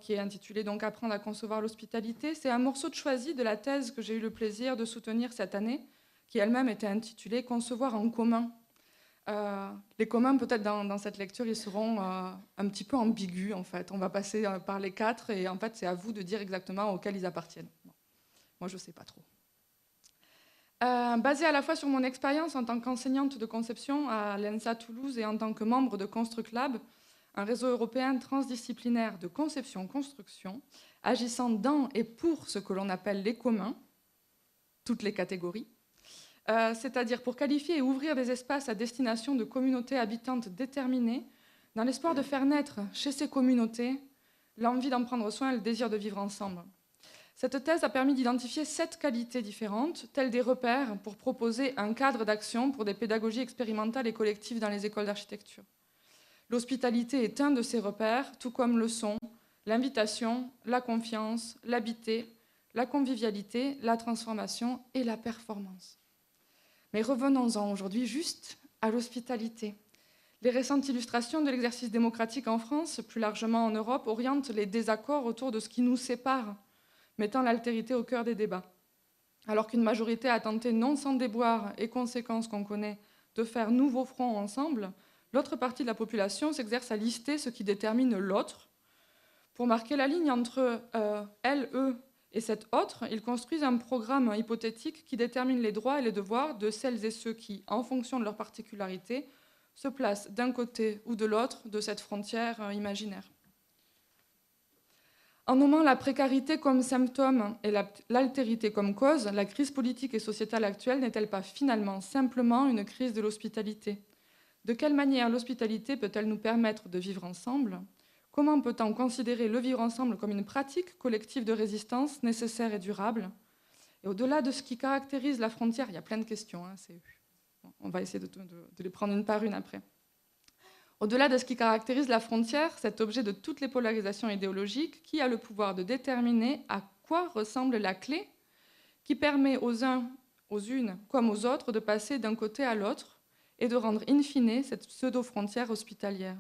qui est intitulée donc « Apprendre à concevoir l'hospitalité », c'est un morceau de choisi de la thèse que j'ai eu le plaisir de soutenir cette année, qui elle-même était intitulée « Concevoir en commun ». Les communs, peut-être dans cette lecture, ils seront un petit peu ambigus, en fait. On va passer par les 4, et en fait, c'est à vous de dire exactement auxquels ils appartiennent. Bon. Moi, je ne sais pas trop. Basée à la fois sur mon expérience en tant qu'enseignante de conception à l'ENSA Toulouse et en tant que membre de Construct Lab, un réseau européen transdisciplinaire de conception-construction, agissant dans et pour ce que l'on appelle les communs, toutes les catégories, c'est-à-dire pour qualifier et ouvrir des espaces à destination de communautés habitantes déterminées, dans l'espoir de faire naître chez ces communautés l'envie d'en prendre soin et le désir de vivre ensemble. Cette thèse a permis d'identifier 7 qualités différentes, telles des repères pour proposer un cadre d'action pour des pédagogies expérimentales et collectives dans les écoles d'architecture. L'hospitalité est un de ces repères, tout comme le sont l'invitation, la confiance, l'habiter, la convivialité, la transformation et la performance. Mais revenons-en aujourd'hui juste à l'hospitalité. Les récentes illustrations de l'exercice démocratique en France, plus largement en Europe, orientent les désaccords autour de ce qui nous sépare, mettant l'altérité au cœur des débats. Alors qu'une majorité a tenté, non sans déboires et conséquences qu'on connaît, de faire nouveau front ensemble, l'autre partie de la population s'exerce à lister ce qui détermine l'autre, pour marquer la ligne entre elle, eux Et cet autre, ils construisent un programme hypothétique qui détermine les droits et les devoirs de celles et ceux qui, en fonction de leur particularité, se placent d'un côté ou de l'autre de cette frontière imaginaire. En nommant la précarité comme symptôme et l'altérité comme cause, la crise politique et sociétale actuelle n'est-elle pas finalement simplement une crise de l'hospitalité ? De quelle manière l'hospitalité peut-elle nous permettre de vivre ensemble ? Comment peut-on considérer le vivre ensemble comme une pratique collective de résistance nécessaire et durable ? Et au-delà de ce qui caractérise la frontière, il y a plein de questions, on va essayer de les prendre une par une après. Au-delà de ce qui caractérise la frontière, cet objet de toutes les polarisations idéologiques, qui a le pouvoir de déterminer à quoi ressemble la clé qui permet aux uns, aux unes comme aux autres de passer d'un côté à l'autre et de rendre in fine cette pseudo-frontière hospitalière ?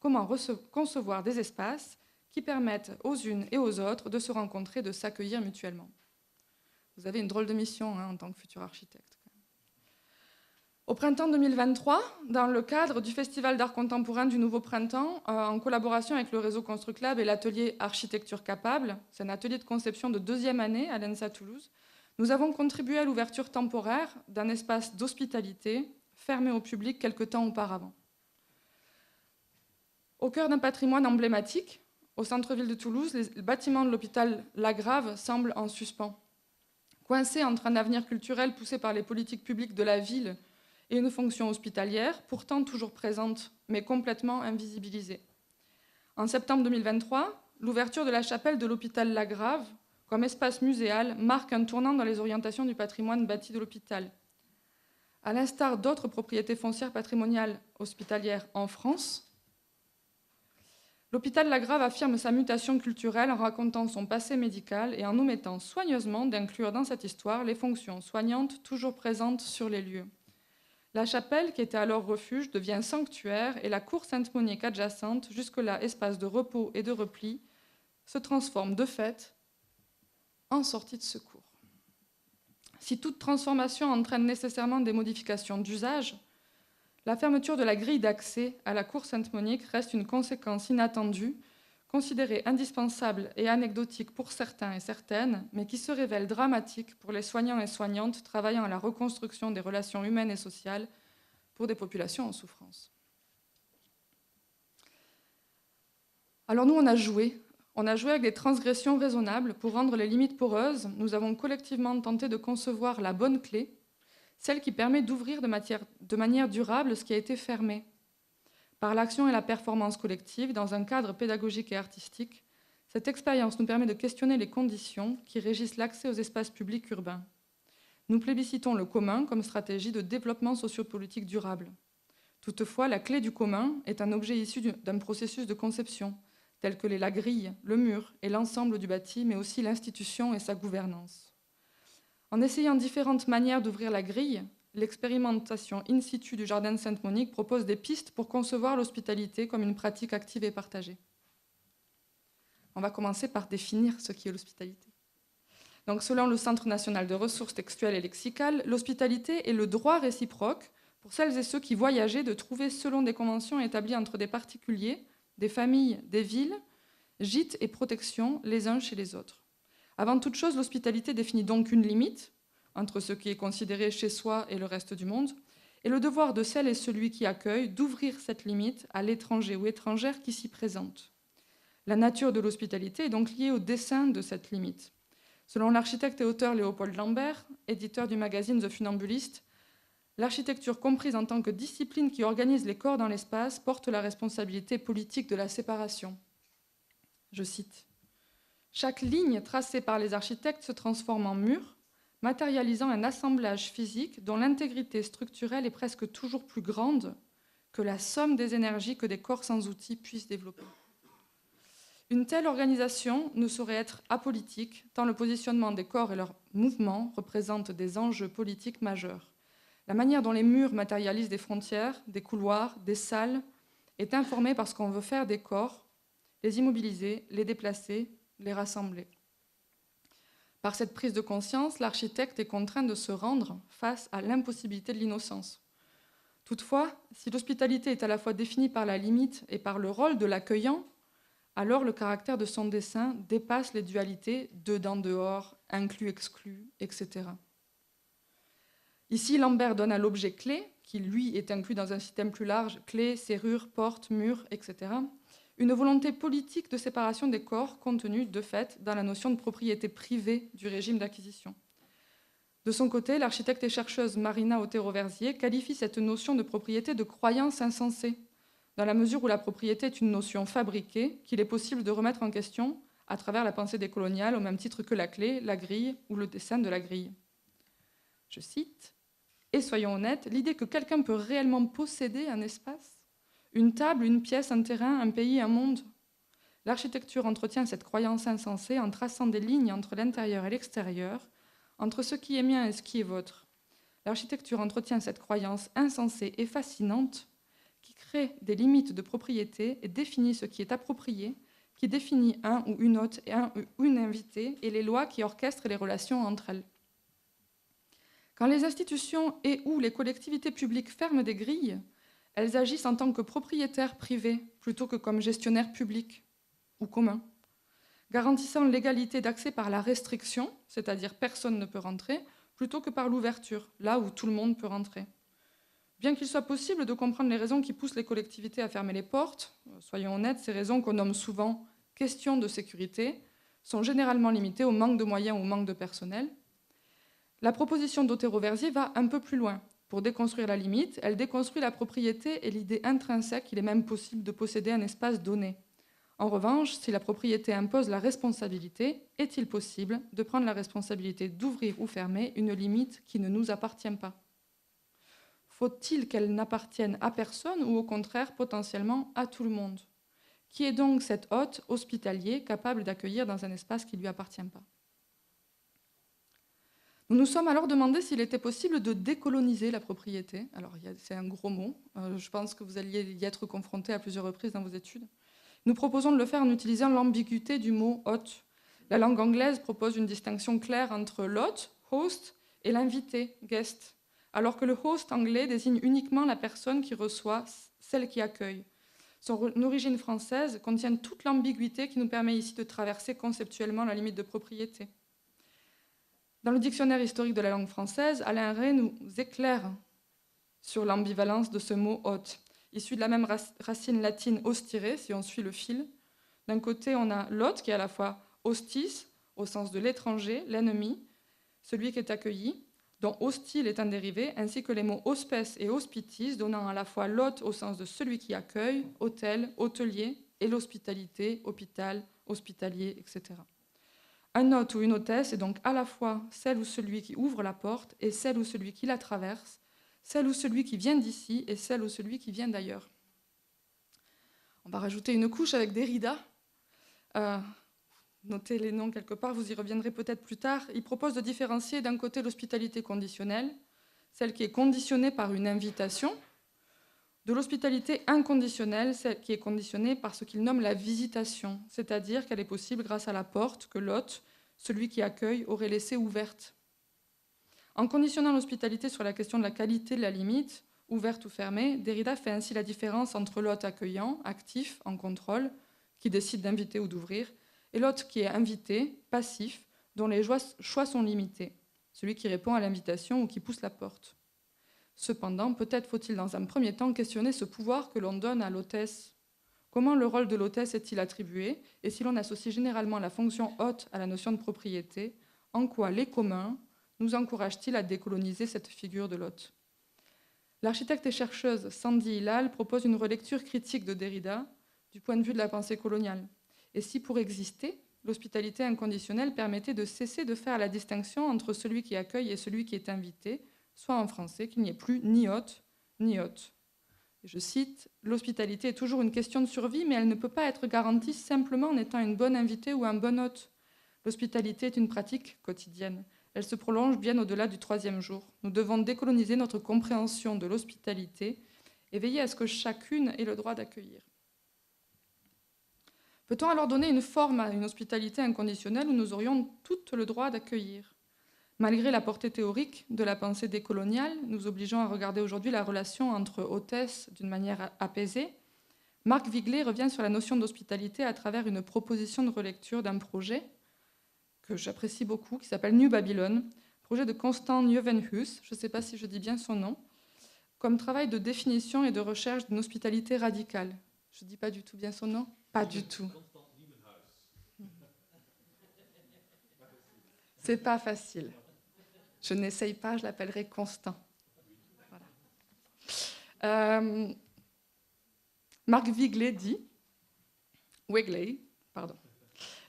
Comment concevoir des espaces qui permettent aux unes et aux autres de se rencontrer, de s'accueillir mutuellement ? Vous avez une drôle de mission en tant que futur architecte. Au printemps 2023, dans le cadre du Festival d'art contemporain du Nouveau Printemps, en collaboration avec le réseau Construclab et l'atelier Architecture Capable, c'est un atelier de conception de 2e année à l'ENSA Toulouse, nous avons contribué à l'ouverture temporaire d'un espace d'hospitalité fermé au public quelque temps auparavant. Au cœur d'un patrimoine emblématique, au centre-ville de Toulouse, les bâtiments de l'hôpital Lagrave semblent en suspens. Coincés entre un avenir culturel poussé par les politiques publiques de la ville et une fonction hospitalière, pourtant toujours présente, mais complètement invisibilisée. En septembre 2023, l'ouverture de la chapelle de l'hôpital Lagrave, comme espace muséal, marque un tournant dans les orientations du patrimoine bâti de l'hôpital. À l'instar d'autres propriétés foncières patrimoniales hospitalières en France, l'hôpital Lagrave affirme sa mutation culturelle en racontant son passé médical et en omettant soigneusement d'inclure dans cette histoire les fonctions soignantes toujours présentes sur les lieux. La chapelle, qui était alors refuge, devient sanctuaire et la cour Sainte-Monique adjacente, jusque-là espace de repos et de repli, se transforme de fait en sortie de secours. Si toute transformation entraîne nécessairement des modifications d'usage, la fermeture de la grille d'accès à la cour Sainte-Monique reste une conséquence inattendue, considérée indispensable et anecdotique pour certains et certaines, mais qui se révèle dramatique pour les soignants et soignantes travaillant à la reconstruction des relations humaines et sociales pour des populations en souffrance. Alors nous, on a joué avec des transgressions raisonnables pour rendre les limites poreuses. Nous avons collectivement tenté de concevoir la bonne clé, celle qui permet d'ouvrir de manière durable ce qui a été fermé. Par l'action et la performance collective, dans un cadre pédagogique et artistique, cette expérience nous permet de questionner les conditions qui régissent l'accès aux espaces publics urbains. Nous plébiscitons le commun comme stratégie de développement sociopolitique durable. Toutefois, la clé du commun est un objet issu d'un processus de conception, tel que la grille, le mur et l'ensemble du bâti, mais aussi l'institution et sa gouvernance. En essayant différentes manières d'ouvrir la grille, l'expérimentation in situ du Jardin de Sainte-Monique propose des pistes pour concevoir l'hospitalité comme une pratique active et partagée. On va commencer par définir ce qu'est l'hospitalité. Donc, selon le Centre national de ressources textuelles et lexicales, l'hospitalité est le droit réciproque pour celles et ceux qui voyageaient de trouver, selon des conventions établies entre des particuliers, des familles, des villes, gîtes et protections les uns chez les autres. Avant toute chose, l'hospitalité définit donc une limite entre ce qui est considéré chez soi et le reste du monde, et le devoir de celle et celui qui accueille d'ouvrir cette limite à l'étranger ou étrangère qui s'y présente. La nature de l'hospitalité est donc liée au dessein de cette limite. Selon l'architecte et auteur Léopold Lambert, éditeur du magazine The Funambulist, l'architecture comprise en tant que discipline qui organise les corps dans l'espace porte la responsabilité politique de la séparation. Je cite : « Chaque ligne tracée par les architectes se transforme en mur, matérialisant un assemblage physique dont l'intégrité structurelle est presque toujours plus grande que la somme des énergies que des corps sans outils puissent développer. Une telle organisation ne saurait être apolitique, tant le positionnement des corps et leurs mouvements représentent des enjeux politiques majeurs. La manière dont les murs matérialisent des frontières, des couloirs, des salles, est informée par ce qu'on veut faire des corps, les immobiliser, les déplacer, les rassembler. Par cette prise de conscience, l'architecte est contraint de se rendre face à l'impossibilité de l'innocence. Toutefois, si l'hospitalité est à la fois définie par la limite et par le rôle de l'accueillant, alors le caractère de son dessin dépasse les dualités dedans-dehors, inclus-exclu, etc. Ici, Lambert donne à l'objet clé, qui lui est inclus dans un système plus large, clé, serrure, porte, mur, etc., une volonté politique de séparation des corps contenue de fait dans la notion de propriété privée du régime d'acquisition. De son côté, l'architecte et chercheuse Marina Otero-Versier qualifie cette notion de propriété de croyance insensée, dans la mesure où la propriété est une notion fabriquée qu'il est possible de remettre en question à travers la pensée décoloniale, au même titre que la clé, la grille ou le dessin de la grille. Je cite, « Et soyons honnêtes, l'idée que quelqu'un peut réellement posséder un espace, une table, une pièce, un terrain, un pays, un monde. L'architecture entretient cette croyance insensée en traçant des lignes entre l'intérieur et l'extérieur, entre ce qui est mien et ce qui est vôtre. L'architecture entretient cette croyance insensée et fascinante qui crée des limites de propriété et définit ce qui est approprié, qui définit un ou une hôte et un ou une invitée et les lois qui orchestrent les relations entre elles. Quand les institutions et ou les collectivités publiques ferment des grilles, elles agissent en tant que propriétaires privés plutôt que comme gestionnaires publics ou communs, garantissant l'égalité d'accès par la restriction, c'est-à-dire personne ne peut rentrer, plutôt que par l'ouverture, là où tout le monde peut rentrer. Bien qu'il soit possible de comprendre les raisons qui poussent les collectivités à fermer les portes, soyons honnêtes, ces raisons qu'on nomme souvent « questions de sécurité » sont généralement limitées au manque de moyens ou au manque de personnel. La proposition d'Otero-Versier va un peu plus loin. Pour déconstruire la limite, elle déconstruit la propriété et l'idée intrinsèque qu'il est même possible de posséder un espace donné. En revanche, si la propriété impose la responsabilité, est-il possible de prendre la responsabilité d'ouvrir ou fermer une limite qui ne nous appartient pas ? Faut-il qu'elle n'appartienne à personne ou au contraire potentiellement à tout le monde ? Qui est donc cet hôte hospitalier capable d'accueillir dans un espace qui ne lui appartient pas ? Nous nous sommes alors demandé s'il était possible de décoloniser la propriété. Alors, c'est un gros mot. Je pense que vous alliez y être confrontés à plusieurs reprises dans vos études. Nous proposons de le faire en utilisant l'ambiguïté du mot « hôte ». La langue anglaise propose une distinction claire entre l'hôte, host, et l'invité, guest, alors que le host anglais désigne uniquement la personne qui reçoit, celle qui accueille. Son origine française contient toute l'ambiguïté qui nous permet ici de traverser conceptuellement la limite de propriété. Dans le dictionnaire historique de la langue française, Alain Rey nous éclaire sur l'ambivalence de ce mot « hôte ». Issu de la même racine latine « hostire », si on suit le fil. D'un côté, on a l'hôte, qui est à la fois « hostis », au sens de l'étranger, l'ennemi, celui qui est accueilli, dont « hostile » est un dérivé, ainsi que les mots « hospes » et « hospitis », donnant à la fois l'hôte au sens de celui qui accueille, hôtel, hôtelier, et l'hospitalité, hôpital, hospitalier, etc. Un hôte ou une hôtesse est donc à la fois celle ou celui qui ouvre la porte et celle ou celui qui la traverse, celle ou celui qui vient d'ici et celle ou celui qui vient d'ailleurs. On va rajouter une couche avec Derrida. Notez les noms quelque part, vous y reviendrez peut-être plus tard. Il propose de différencier d'un côté l'hospitalité conditionnelle, celle qui est conditionnée par une invitation, de l'hospitalité inconditionnelle, celle qui est conditionnée par ce qu'il nomme la visitation, c'est-à-dire qu'elle est possible grâce à la porte que l'hôte, celui qui accueille, aurait laissée ouverte. En conditionnant l'hospitalité sur la question de la qualité de la limite, ouverte ou fermée, Derrida fait ainsi la différence entre l'hôte accueillant, actif, en contrôle, qui décide d'inviter ou d'ouvrir, et l'hôte qui est invité, passif, dont les choix sont limités, celui qui répond à l'invitation ou qui pousse la porte. Cependant, peut-être faut-il dans un premier temps questionner ce pouvoir que l'on donne à l'hôtesse. Comment le rôle de l'hôtesse est-il attribué? Et si l'on associe généralement la fonction hôte à la notion de propriété, en quoi les communs nous encouragent-ils à décoloniser cette figure de l'hôte? L'architecte et chercheuse Sandy Hilal propose une relecture critique de Derrida du point de vue de la pensée coloniale. Et si pour exister, l'hospitalité inconditionnelle permettait de cesser de faire la distinction entre celui qui accueille et celui qui est invité, soit en français, qu'il n'y ait plus ni hôte, ni hôte. Je cite, « L'hospitalité est toujours une question de survie, mais elle ne peut pas être garantie simplement en étant une bonne invitée ou un bon hôte. L'hospitalité est une pratique quotidienne. Elle se prolonge bien au-delà du 3e jour. Nous devons décoloniser notre compréhension de l'hospitalité et veiller à ce que chacune ait le droit d'accueillir. » Peut-on alors donner une forme à une hospitalité inconditionnelle où nous aurions tout le droit d'accueillir? Malgré la portée théorique de la pensée décoloniale, nous obligeons à regarder aujourd'hui la relation entre hôtesse d'une manière apaisée, Marc Viglé revient sur la notion d'hospitalité à travers une proposition de relecture d'un projet que j'apprécie beaucoup, qui s'appelle New Babylon, projet de Constant Nieuwenhuis, je ne sais pas si je dis bien son nom, comme travail de définition et de recherche d'une hospitalité radicale. Je ne dis pas du tout bien son nom? Pas du tout. C'est pas facile. Je n'essaye pas, je l'appellerai Constant. Voilà. Marc Viglé dit,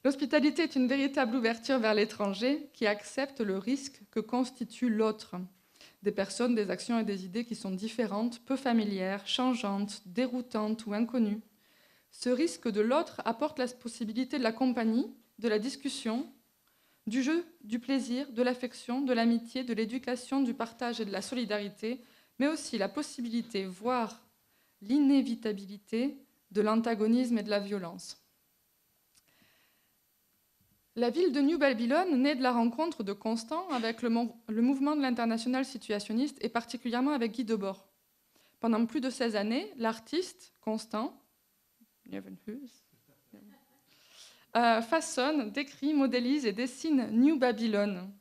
l'hospitalité est une véritable ouverture vers l'étranger qui accepte le risque que constitue l'autre. Des personnes, des actions et des idées qui sont différentes, peu familières, changeantes, déroutantes ou inconnues. Ce risque de l'autre apporte la possibilité de la compagnie, de la discussion, du jeu, du plaisir, de l'affection, de l'amitié, de l'éducation, du partage et de la solidarité, mais aussi la possibilité, voire l'inévitabilité de l'antagonisme et de la violence. La ville de New Babylon naît de la rencontre de Constant avec le mouvement de l'international situationniste et particulièrement avec Guy Debord. Pendant plus de 16 années, l'artiste Constant façonne, décrit, modélise et dessine New Babylon.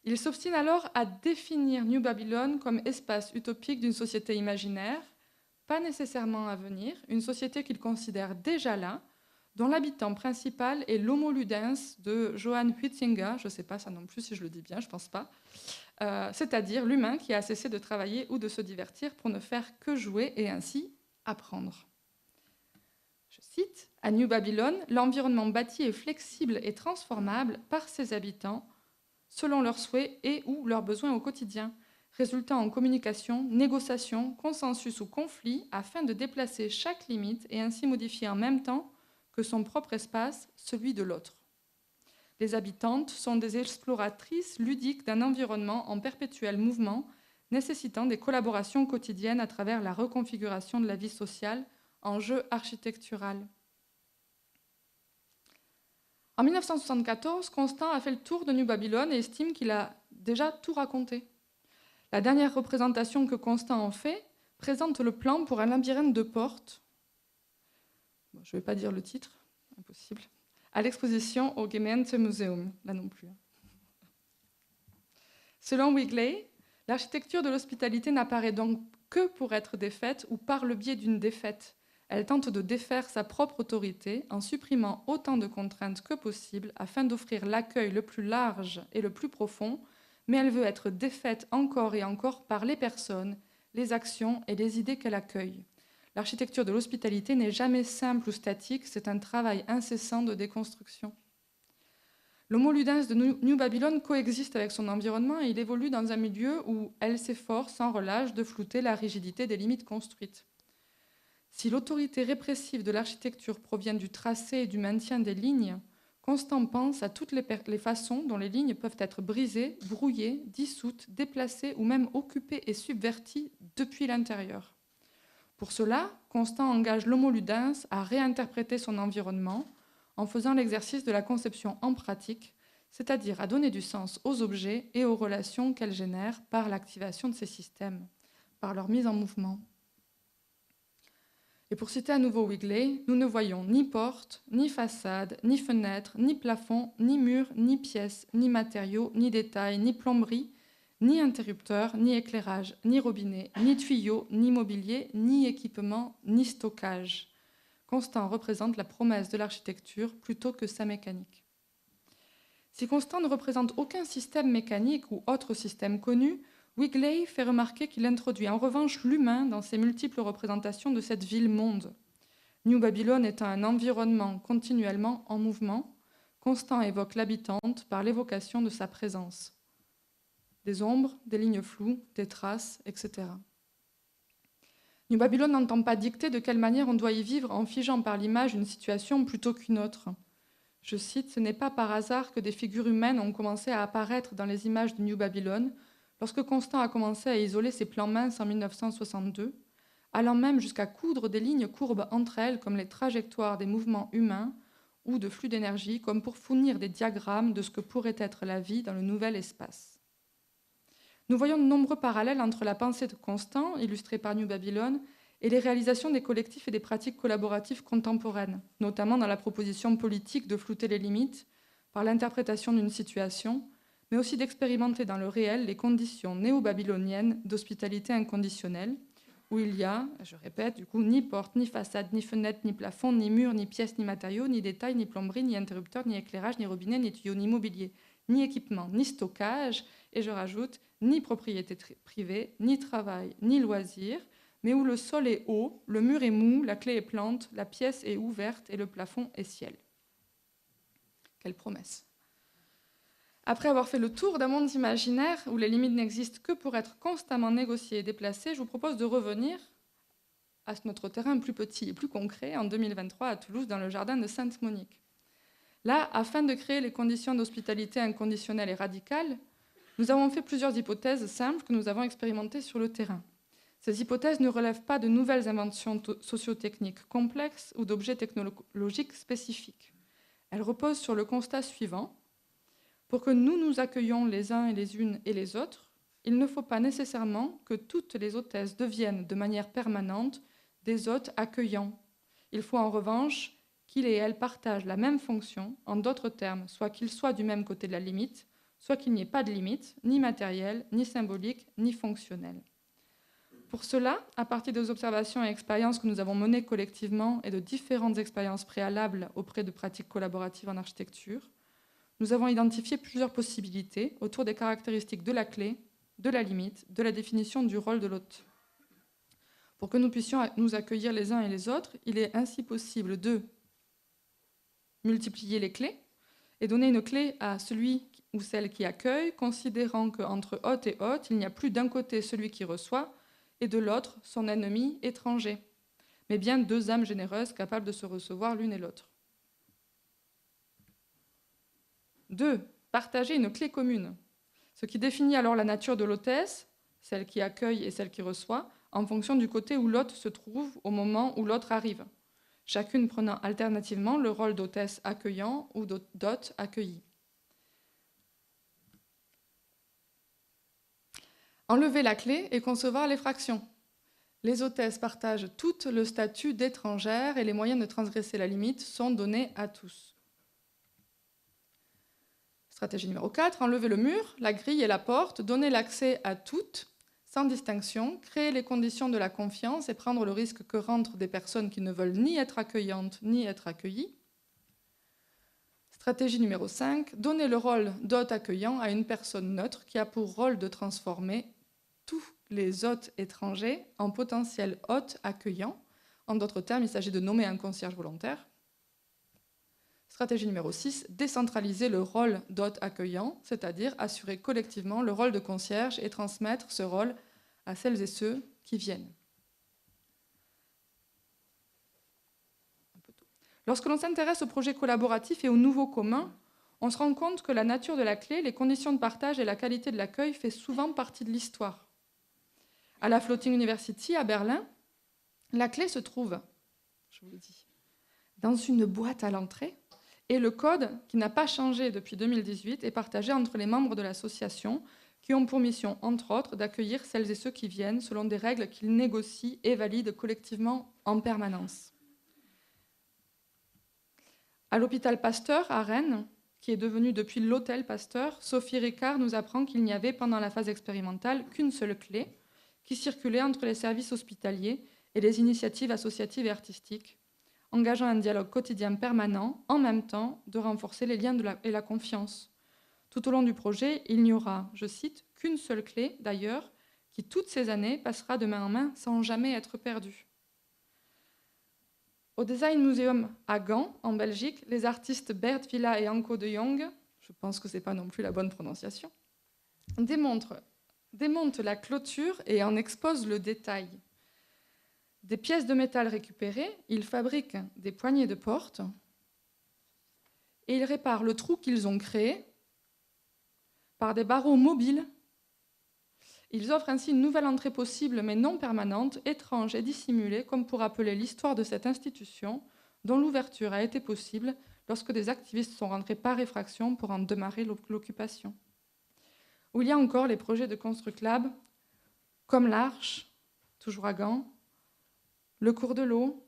Il s'obstine alors à définir New Babylon comme espace utopique d'une société imaginaire, pas nécessairement à venir, une société qu'il considère déjà là, dont l'habitant principal est l'homo ludens de Johann Huizinga, je ne sais pas ça non plus si je le dis bien, je ne pense pas, c'est-à-dire l'humain qui a cessé de travailler ou de se divertir pour ne faire que jouer et ainsi apprendre. Je cite, « À New Babylon, l'environnement bâti est flexible et transformable par ses habitants selon leurs souhaits et ou leurs besoins au quotidien, résultant en communication, négociation, consensus ou conflit afin de déplacer chaque limite et ainsi modifier en même temps que son propre espace, celui de l'autre. Les habitantes sont des exploratrices ludiques d'un environnement en perpétuel mouvement, nécessitant des collaborations quotidiennes à travers la reconfiguration de la vie sociale en jeu architectural. » En 1974, Constant a fait le tour de New Babylon et estime qu'il a déjà tout raconté. La dernière représentation que Constant en fait présente le plan pour un labyrinthe de portes. Bon, je ne vais pas dire le titre, impossible. À l'exposition au Gemeentemuseum, là non plus. Selon Viglé, l'architecture de l'hospitalité n'apparaît donc que pour être défaite ou par le biais d'une défaite. Elle tente de défaire sa propre autorité en supprimant autant de contraintes que possible afin d'offrir l'accueil le plus large et le plus profond, mais elle veut être défaite encore et encore par les personnes, les actions et les idées qu'elle accueille. L'architecture de l'hospitalité n'est jamais simple ou statique, c'est un travail incessant de déconstruction. L'homo ludens de New Babylon coexiste avec son environnement et il évolue dans un milieu où elle s'efforce sans relâche de flouter la rigidité des limites construites. Si l'autorité répressive de l'architecture provient du tracé et du maintien des lignes, Constant pense à toutes les façons dont les lignes peuvent être brisées, brouillées, dissoutes, déplacées ou même occupées et subverties depuis l'intérieur. Pour cela, Constant engage l'homo ludens à réinterpréter son environnement en faisant l'exercice de la conception en pratique, c'est-à-dire à donner du sens aux objets et aux relations qu'elles génèrent par l'activation de ces systèmes, par leur mise en mouvement. Et pour citer à nouveau Viglé, nous ne voyons ni porte, ni façade, ni fenêtre, ni plafond, ni mur, ni pièces, ni matériaux, ni détails, ni plomberie, ni interrupteur, ni éclairage, ni robinet, ni tuyau, ni mobilier, ni équipement, ni stockage. Constant représente la promesse de l'architecture plutôt que sa mécanique. Si Constant ne représente aucun système mécanique ou autre système connu, Viglé fait remarquer qu'il introduit en revanche l'humain dans ses multiples représentations de cette ville-monde. New Babylon étant un environnement continuellement en mouvement, Constant évoque l'habitante par l'évocation de sa présence. Des ombres, des lignes floues, des traces, etc. New Babylon n'entend pas dicter de quelle manière on doit y vivre en figeant par l'image une situation plutôt qu'une autre. Je cite, « Ce n'est pas par hasard que des figures humaines ont commencé à apparaître dans les images de New Babylon, lorsque Constant a commencé à isoler ses plans minces en 1962, allant même jusqu'à coudre des lignes courbes entre elles comme les trajectoires des mouvements humains ou de flux d'énergie, comme pour fournir des diagrammes de ce que pourrait être la vie dans le nouvel espace. » Nous voyons de nombreux parallèles entre la pensée de Constant, illustrée par New Babylon, et les réalisations des collectifs et des pratiques collaboratives contemporaines, notamment dans la proposition politique de flouter les limites par l'interprétation d'une situation, mais aussi d'expérimenter dans le réel les conditions néo-babyloniennes d'hospitalité inconditionnelle, où il y a, je répète, du coup, ni porte, ni façade, ni fenêtre, ni plafond, ni mur, ni pièces, ni matériaux, ni détails, ni plomberie, ni interrupteur, ni éclairage, ni robinet, ni tuyau, ni mobilier, ni équipement, ni stockage, et je rajoute, ni propriété privée, ni travail, ni loisir, mais où le sol est haut, le mur est mou, la clé est plante, la pièce est ouverte et le plafond est ciel. Quelle promesse! Après avoir fait le tour d'un monde imaginaire où les limites n'existent que pour être constamment négociées et déplacées, je vous propose de revenir à notre terrain plus petit et plus concret en 2023 à Toulouse, dans le jardin de Sainte-Monique. Là, afin de créer les conditions d'hospitalité inconditionnelle et radicale, nous avons fait plusieurs hypothèses simples que nous avons expérimentées sur le terrain. Ces hypothèses ne relèvent pas de nouvelles inventions sociotechniques complexes ou d'objets technologiques spécifiques. Elles reposent sur le constat suivant. Pour que nous nous accueillions les uns et les unes et les autres, il ne faut pas nécessairement que toutes les hôtesses deviennent de manière permanente des hôtes accueillants. Il faut en revanche qu'ils et elles partagent la même fonction, en d'autres termes, soit qu'ils soient du même côté de la limite, soit qu'il n'y ait pas de limite, ni matérielle, ni symbolique, ni fonctionnelle. Pour cela, à partir des observations et expériences que nous avons menées collectivement et de différentes expériences préalables auprès de pratiques collaboratives en architecture, nous avons identifié plusieurs possibilités autour des caractéristiques de la clé, de la limite, de la définition du rôle de l'hôte. Pour que nous puissions nous accueillir les uns et les autres, il est ainsi possible de multiplier les clés et donner une clé à celui ou celle qui accueille, considérant qu'entre hôte et hôte, il n'y a plus d'un côté celui qui reçoit et de l'autre son ennemi étranger, mais bien deux âmes généreuses capables de se recevoir l'une et l'autre. 2. Partager une clé commune, ce qui définit alors la nature de l'hôtesse, celle qui accueille et celle qui reçoit, en fonction du côté où l'hôte se trouve au moment où l'autre arrive, chacune prenant alternativement le rôle d'hôtesse accueillant ou d'hôte accueilli. Enlever la clé et concevoir les fractions. Les hôtesses partagent toutes le statut d'étrangère et les moyens de transgresser la limite sont donnés à tous. Stratégie numéro 4, enlever le mur, la grille et la porte, donner l'accès à toutes, sans distinction, créer les conditions de la confiance et prendre le risque que rentrent des personnes qui ne veulent ni être accueillantes ni être accueillies. Stratégie numéro 5, donner le rôle d'hôte accueillant à une personne neutre qui a pour rôle de transformer tous les hôtes étrangers en potentiels hôtes accueillants. En d'autres termes, il s'agit de nommer un concierge volontaire. Stratégie numéro 6, décentraliser le rôle d'hôte accueillant, c'est-à-dire assurer collectivement le rôle de concierge et transmettre ce rôle à celles et ceux qui viennent. Lorsque l'on s'intéresse au projet collaboratif et au nouveau commun, on se rend compte que la nature de la clé, les conditions de partage et la qualité de l'accueil fait souvent partie de l'histoire. À la Floating University à Berlin, la clé se trouve, je vous le dis, dans une boîte à l'entrée. Et le code, qui n'a pas changé depuis 2018, est partagé entre les membres de l'association qui ont pour mission, entre autres, d'accueillir celles et ceux qui viennent selon des règles qu'ils négocient et valident collectivement en permanence. À l'hôpital Pasteur, à Rennes, qui est devenu depuis l'hôtel Pasteur, Sophie Ricard nous apprend qu'il n'y avait pendant la phase expérimentale qu'une seule clé qui circulait entre les services hospitaliers et les initiatives associatives et artistiques, engageant un dialogue quotidien permanent, en même temps de renforcer les liens et la confiance. Tout au long du projet, il n'y aura, je cite, qu'une seule clé, d'ailleurs, qui toutes ces années passera de main en main sans jamais être perdue. Au Design Museum à Gand, en Belgique, les artistes Bert Villa et Anko de Jong, je pense que ce n'est pas non plus la bonne prononciation, démontent la clôture et en exposent le détail. Des pièces de métal récupérées, ils fabriquent des poignées de porte et ils réparent le trou qu'ils ont créé par des barreaux mobiles. Ils offrent ainsi une nouvelle entrée possible mais non permanente, étrange et dissimulée, comme pour rappeler l'histoire de cette institution dont l'ouverture a été possible lorsque des activistes sont rentrés par effraction pour en démarrer l'occupation. Ou il y a encore les projets de Construclab, comme l'Arche, toujours à Gand, le cours de l'eau,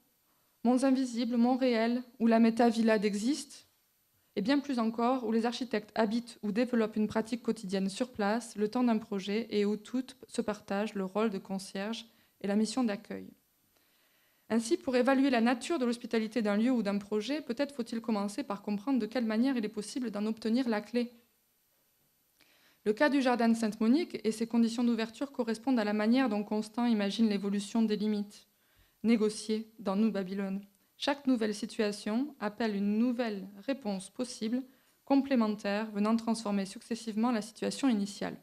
monts invisibles, monts réels, où la métavillade existe, et bien plus encore, où les architectes habitent ou développent une pratique quotidienne sur place, le temps d'un projet, et où toutes se partagent le rôle de concierge et la mission d'accueil. Ainsi, pour évaluer la nature de l'hospitalité d'un lieu ou d'un projet, peut-être faut-il commencer par comprendre de quelle manière il est possible d'en obtenir la clé. Le cas du jardin de Sainte-Monique et ses conditions d'ouverture correspondent à la manière dont Constant imagine l'évolution des limites, négociées dans Nous Babylone. Chaque nouvelle situation appelle une nouvelle réponse possible, complémentaire, venant transformer successivement la situation initiale.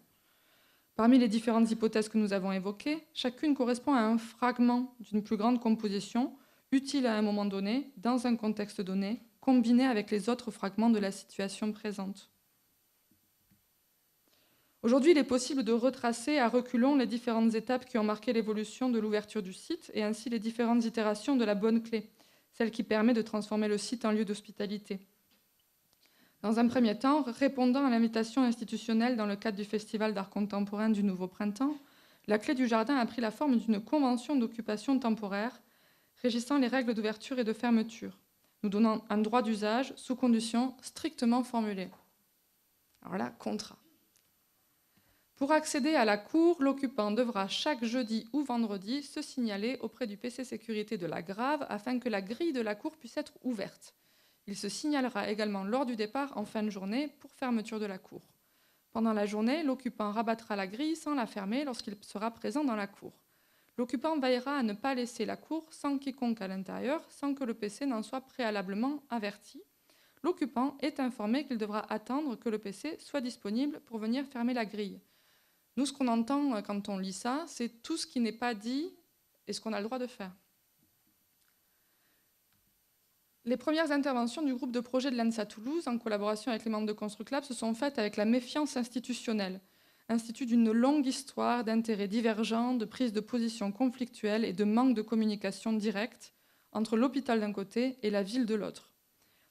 Parmi les différentes hypothèses que nous avons évoquées, chacune correspond à un fragment d'une plus grande composition, utile à un moment donné, dans un contexte donné, combiné avec les autres fragments de la situation présente. Aujourd'hui, il est possible de retracer à reculons les différentes étapes qui ont marqué l'évolution de l'ouverture du site et ainsi les différentes itérations de la bonne clé, celle qui permet de transformer le site en lieu d'hospitalité. Dans un premier temps, répondant à l'invitation institutionnelle dans le cadre du Festival d'art contemporain du Nouveau Printemps, la clé du jardin a pris la forme d'une convention d'occupation temporaire régissant les règles d'ouverture et de fermeture, nous donnant un droit d'usage sous conditions strictement formulées. Alors là, contrat. Pour accéder à la cour, l'occupant devra chaque jeudi ou vendredi se signaler auprès du PC sécurité de la Grave afin que la grille de la cour puisse être ouverte. Il se signalera également lors du départ en fin de journée pour fermeture de la cour. Pendant la journée, l'occupant rabattra la grille sans la fermer lorsqu'il sera présent dans la cour. L'occupant veillera à ne pas laisser la cour sans quiconque à l'intérieur, sans que le PC n'en soit préalablement averti. L'occupant est informé qu'il devra attendre que le PC soit disponible pour venir fermer la grille. Nous, ce qu'on entend quand on lit ça, c'est tout ce qui n'est pas dit et ce qu'on a le droit de faire. Les premières interventions du groupe de projet de l'ENSA Toulouse, en collaboration avec les membres de Construclab, se sont faites avec la méfiance institutionnelle, institut d'une longue histoire d'intérêts divergents, de prise de position conflictuelle et de manque de communication directe entre l'hôpital d'un côté et la ville de l'autre.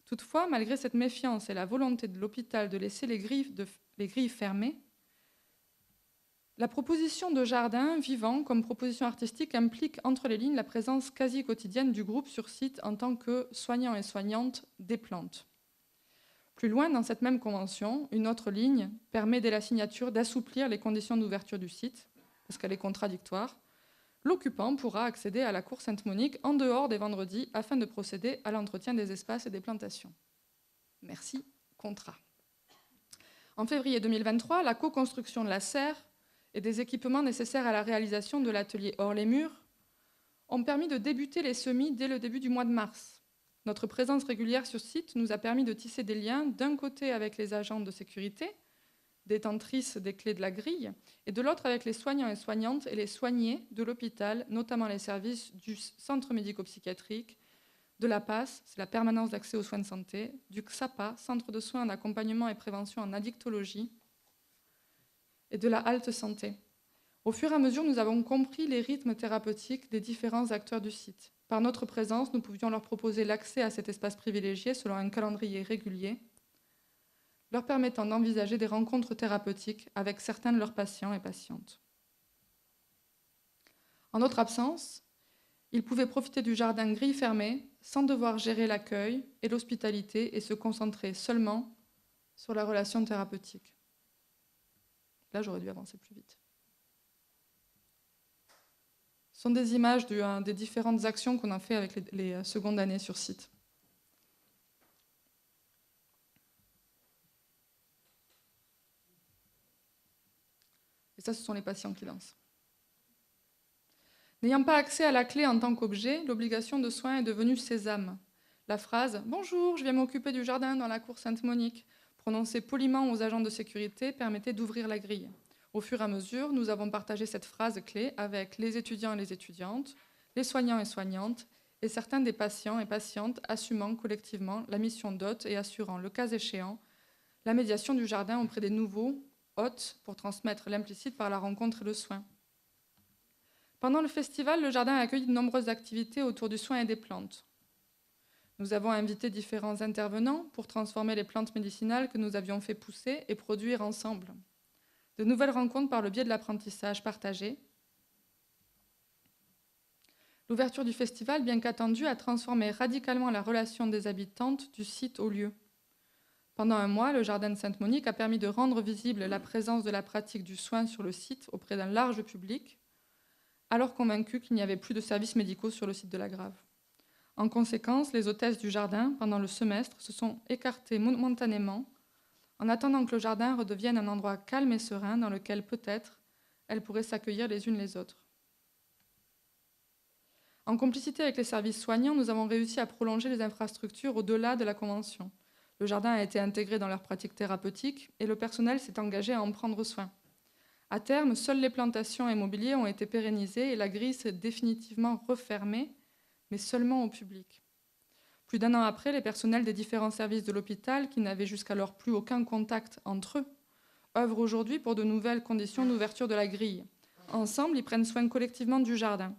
Toutefois, malgré cette méfiance et la volonté de l'hôpital de laisser les grilles fermées, la proposition de jardin vivant comme proposition artistique implique entre les lignes la présence quasi quotidienne du groupe sur site en tant que soignant et soignante des plantes. Plus loin, dans cette même convention, une autre ligne permet dès la signature d'assouplir les conditions d'ouverture du site, parce qu'elle est contradictoire. L'occupant pourra accéder à la cour Sainte-Monique en dehors des vendredis afin de procéder à l'entretien des espaces et des plantations. Merci, contrat. En février 2023, la co-construction de la serre et des équipements nécessaires à la réalisation de l'atelier hors les murs ont permis de débuter les semis dès le début du mois de mars. Notre présence régulière sur site nous a permis de tisser des liens d'un côté avec les agents de sécurité, détentrices des clés de la grille, et de l'autre avec les soignants et soignantes et les soignés de l'hôpital, notamment les services du centre médico-psychiatrique, de la PAS, c'est la permanence d'accès aux soins de santé, du XAPA, centre de soins en accompagnement et prévention en addictologie, et de la halte santé. Au fur et à mesure, nous avons compris les rythmes thérapeutiques des différents acteurs du site. Par notre présence, nous pouvions leur proposer l'accès à cet espace privilégié selon un calendrier régulier, leur permettant d'envisager des rencontres thérapeutiques avec certains de leurs patients et patientes. En notre absence, ils pouvaient profiter du jardin grille fermée sans devoir gérer l'accueil et l'hospitalité et se concentrer seulement sur la relation thérapeutique. Là, j'aurais dû avancer plus vite. Ce sont des images des différentes actions qu'on a fait avec les secondes années sur site. Et ça, ce sont les patients qui dansent. N'ayant pas accès à la clé en tant qu'objet, l'obligation de soins est devenue sésame. La phrase « Bonjour, je viens m'occuper du jardin dans la cour Sainte-Monique » prononcée poliment aux agents de sécurité permettait d'ouvrir la grille. Au fur et à mesure, nous avons partagé cette phrase clé avec les étudiants et les étudiantes, les soignants et soignantes, et certains des patients et patientes assumant collectivement la mission d'hôte et assurant, le cas échéant, la médiation du jardin auprès des nouveaux hôtes pour transmettre l'implicite par la rencontre et le soin. Pendant le festival, le jardin a accueilli de nombreuses activités autour du soin et des plantes. Nous avons invité différents intervenants pour transformer les plantes médicinales que nous avions fait pousser et produire ensemble. De nouvelles rencontres par le biais de l'apprentissage partagé. L'ouverture du festival, bien qu'attendue, a transformé radicalement la relation des habitantes du site au lieu. Pendant un mois, le Jardin de Sainte-Monique a permis de rendre visible la présence de la pratique du soin sur le site auprès d'un large public, alors convaincu qu'il n'y avait plus de services médicaux sur le site de la Grave. En conséquence, les hôtesses du jardin, pendant le semestre, se sont écartées momentanément, en attendant que le jardin redevienne un endroit calme et serein dans lequel, peut-être, elles pourraient s'accueillir les unes les autres. En complicité avec les services soignants, nous avons réussi à prolonger les infrastructures au-delà de la Convention. Le jardin a été intégré dans leurs pratiques thérapeutiques et le personnel s'est engagé à en prendre soin. À terme, seules les plantations et mobiliers ont été pérennisés et la grille s'est définitivement refermée, mais seulement au public. Plus d'un an après, les personnels des différents services de l'hôpital, qui n'avaient jusqu'alors plus aucun contact entre eux, œuvrent aujourd'hui pour de nouvelles conditions d'ouverture de la grille. Ensemble, ils prennent soin collectivement du jardin.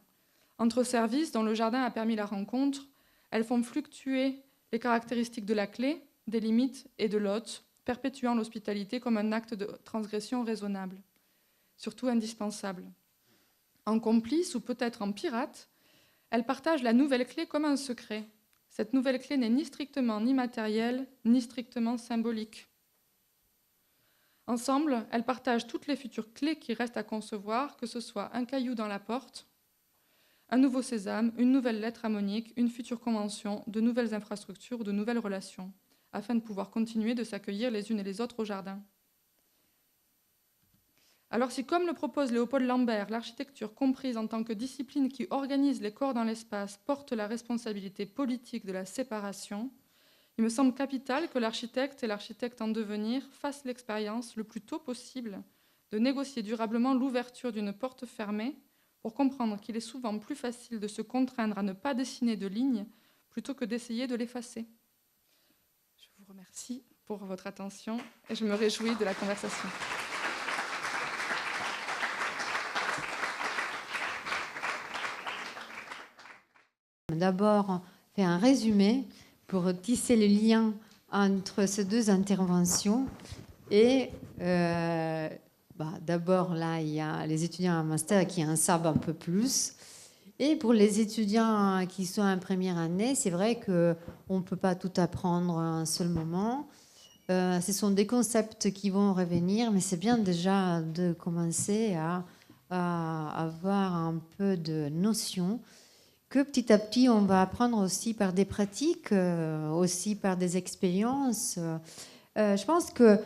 Entre services dont le jardin a permis la rencontre, elles font fluctuer les caractéristiques de la clé, des limites et de l'hôte, perpétuant l'hospitalité comme un acte de transgression raisonnable, surtout indispensable. En complice ou peut-être en pirate, elles partagent la nouvelle clé comme un secret. Cette nouvelle clé n'est ni strictement ni matérielle, ni strictement symbolique. Ensemble, elles partagent toutes les futures clés qui restent à concevoir, que ce soit un caillou dans la porte, un nouveau sésame, une nouvelle lettre à Monique, une future convention, de nouvelles infrastructures ou de nouvelles relations, afin de pouvoir continuer de s'accueillir les unes et les autres au jardin. Alors si, comme le propose Léopold Lambert, l'architecture comprise en tant que discipline qui organise les corps dans l'espace porte la responsabilité politique de la séparation, il me semble capital que l'architecte et l'architecte en devenir fassent l'expérience le plus tôt possible de négocier durablement l'ouverture d'une porte fermée pour comprendre qu'il est souvent plus facile de se contraindre à ne pas dessiner de lignes plutôt que d'essayer de l'effacer. Je vous remercie pour votre attention et je me réjouis de la conversation. D'abord, faire un résumé pour tisser le lien entre ces deux interventions. Et d'abord, là, il y a les étudiants en master qui en savent un peu plus. Et pour les étudiants qui sont en première année, c'est vrai qu'on ne peut pas tout apprendre en un seul moment. Ce sont des concepts qui vont revenir, mais c'est bien déjà de commencer à avoir un peu de notions que petit à petit, on va apprendre aussi par des pratiques, aussi par des expériences. Je pense que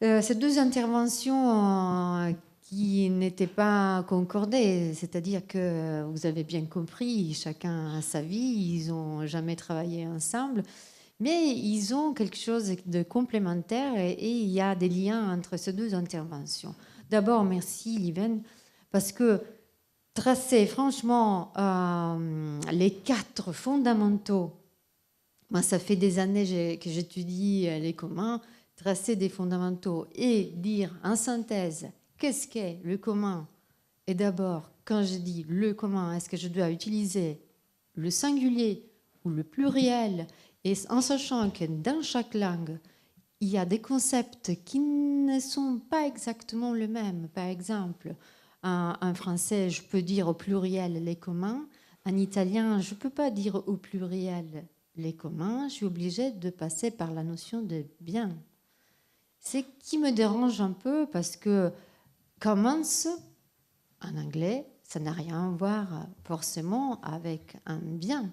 ces deux interventions qui n'étaient pas concordées, c'est-à-dire que vous avez bien compris, chacun a sa vie, ils n'ont jamais travaillé ensemble, mais ils ont quelque chose de complémentaire et il y a des liens entre ces deux interventions. D'abord, merci Liven, parce que tracer franchement les 4 fondamentaux, moi ça fait des années que j'étudie les communs, tracer des fondamentaux et dire en synthèse qu'est-ce qu'est le commun. Et d'abord, quand je dis le commun, est-ce que je dois utiliser le singulier ou le pluriel, et en sachant que dans chaque langue, il y a des concepts qui ne sont pas exactement les mêmes. Par exemple, en français, je peux dire au pluriel les communs. En italien, je ne peux pas dire au pluriel les communs. Je suis obligée de passer par la notion de bien. C'est qui me dérange un peu parce que commons, en anglais, ça n'a rien à voir forcément avec un bien.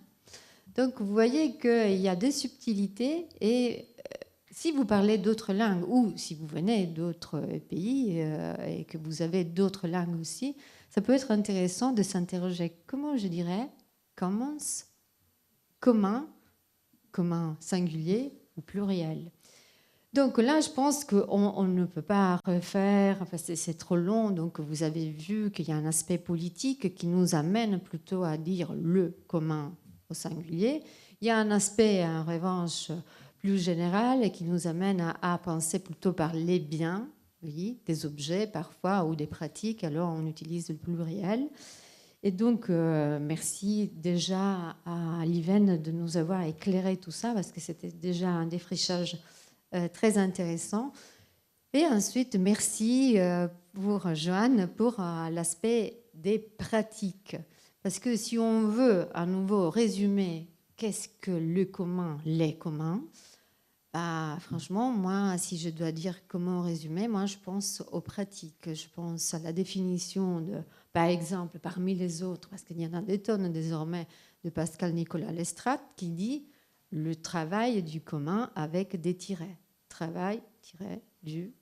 Donc, vous voyez qu'il y a des subtilités et si vous parlez d'autres langues ou si vous venez d'autres pays et que vous avez d'autres langues aussi, ça peut être intéressant de s'interroger, comment je dirais, commons, commun, commun singulier ou pluriel. Donc là, je pense qu'on ne peut pas refaire, enfin c'est trop long, donc vous avez vu qu'il y a un aspect politique qui nous amène plutôt à dire le commun au singulier. Il y a un aspect, en revanche, plus général et qui nous amène à penser plutôt par les biens, oui, des objets parfois ou des pratiques, alors on utilise le pluriel. Et donc, merci déjà à Liven de nous avoir éclairé tout ça, parce que c'était déjà un défrichage très intéressant. Et ensuite, merci pour Joanne pour l'aspect des pratiques. Parce que si on veut à nouveau résumer qu'est-ce que le commun, les communs, franchement, moi, si je dois dire comment résumer, moi, je pense aux pratiques. Je pense à la définition de, par exemple, parmi les autres, parce qu'il y en a des tonnes désormais, de Pascal Nicolas Lestrade, qui dit le travail du commun avec des tirets. Travail, du,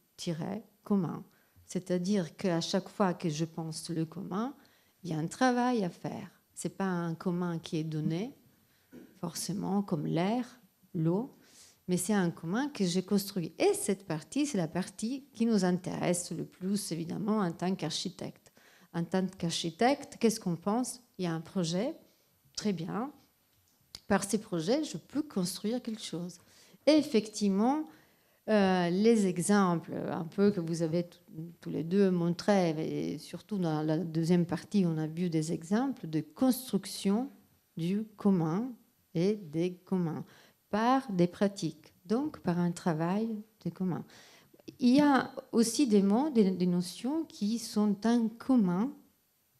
commun. C'est-à-dire qu'à chaque fois que je pense le commun, il y a un travail à faire. Ce n'est pas un commun qui est donné, forcément, comme l'air, l'eau, mais c'est un commun que j'ai construit. Et cette partie, c'est la partie qui nous intéresse le plus, évidemment, en tant qu'architecte. En tant qu'architecte, qu'est-ce qu'on pense? Il y a un projet, très bien. Par ces projets, je peux construire quelque chose. Et effectivement, les exemples un peu que vous avez tous les deux montrés, et surtout dans la deuxième partie, on a vu des exemples de construction du commun et des communs par des pratiques, donc par un travail des communs. Il y a aussi des mots, des notions qui sont en commun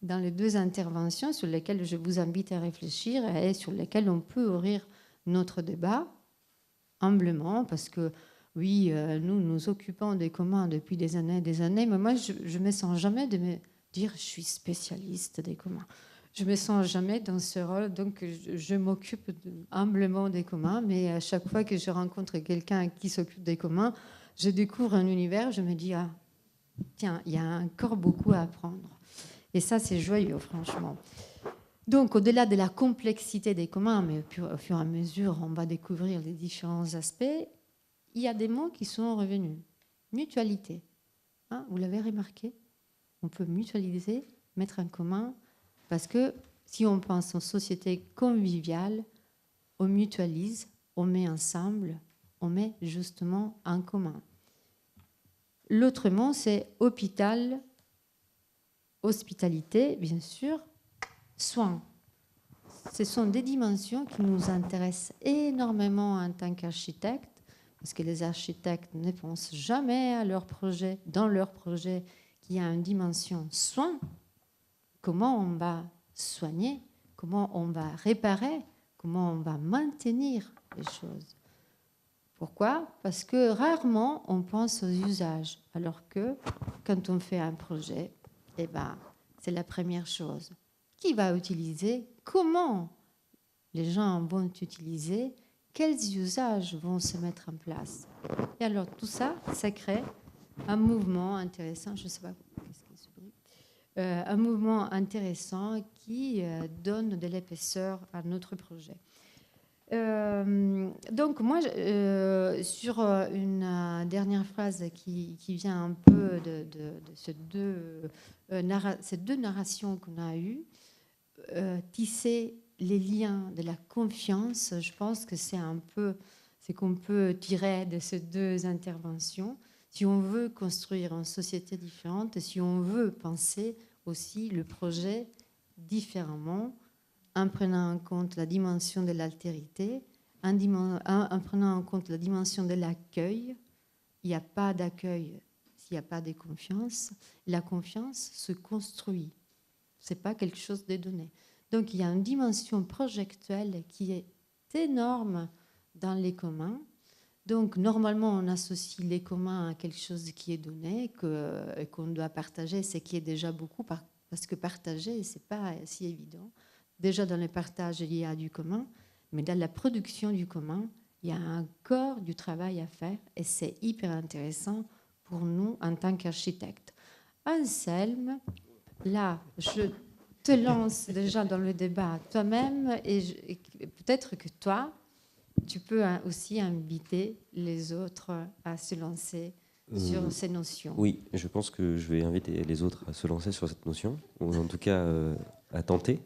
dans les deux interventions sur lesquelles je vous invite à réfléchir et sur lesquelles on peut ouvrir notre débat humblement, parce que oui, nous nous occupons des communs depuis des années, mais moi, je ne me sens jamais de me dire je suis spécialiste des communs. Je ne me sens jamais dans ce rôle, donc je m'occupe humblement des communs, mais à chaque fois que je rencontre quelqu'un qui s'occupe des communs, je découvre un univers, je me dis, ah, tiens, il y a encore beaucoup à apprendre. Et ça, c'est joyeux, franchement. Donc, au-delà de la complexité des communs, mais au fur et à mesure, on va découvrir les différents aspects, il y a des mots qui sont revenus. Mutualité. Hein, vous l'avez remarqué? On peut mutualiser, mettre en commun, parce que si on pense en société conviviale, on mutualise, on met ensemble, on met justement en commun. L'autre mot, c'est hôpital, hospitalité, bien sûr, soins. Ce sont des dimensions qui nous intéressent énormément en tant qu'architectes, parce que les architectes ne pensent jamais à leur projet, dans leur projet, qu'il y a une dimension soins. Comment on va soigner, comment on va réparer, comment on va maintenir les choses. Pourquoi? Parce que rarement on pense aux usages, alors que quand on fait un projet, eh ben, c'est la première chose. Qui va utiliser? Comment les gens vont utiliser? Quels usages vont se mettre en place? Et alors tout ça, ça crée un mouvement intéressant. Je ne sais pas qu'est-ce qui se bruit. Un mouvement intéressant qui donne de l'épaisseur à notre projet. Donc moi, sur une dernière phrase qui vient un peu de ces deux narrations qu'on a eues, tisser les liens de la confiance, je pense que c'est un peu ce qu'on peut tirer de ces deux interventions. Si on veut construire une société différente, si on veut penser aussi le projet différemment, en prenant en compte la dimension de l'altérité, en prenant en compte la dimension de l'accueil. Il n'y a pas d'accueil s'il n'y a pas de confiance. La confiance se construit. Ce n'est pas quelque chose de donné. Donc il y a une dimension projectuelle qui est énorme dans les communs. Donc normalement on associe les communs à quelque chose qui est donné, qu'on doit partager, ce qui est déjà beaucoup, parce que partager, ce n'est pas si évident. Déjà dans le partage, il y a du commun, mais dans la production du commun, il y a encore du travail à faire et c'est hyper intéressant pour nous en tant qu'architectes. Anselme, là, je te lance déjà dans le débat toi-même et peut-être que toi, tu peux aussi inviter les autres à se lancer sur ces notions. Oui, je pense que je vais inviter les autres à se lancer sur cette notion, ou en tout cas à tenter.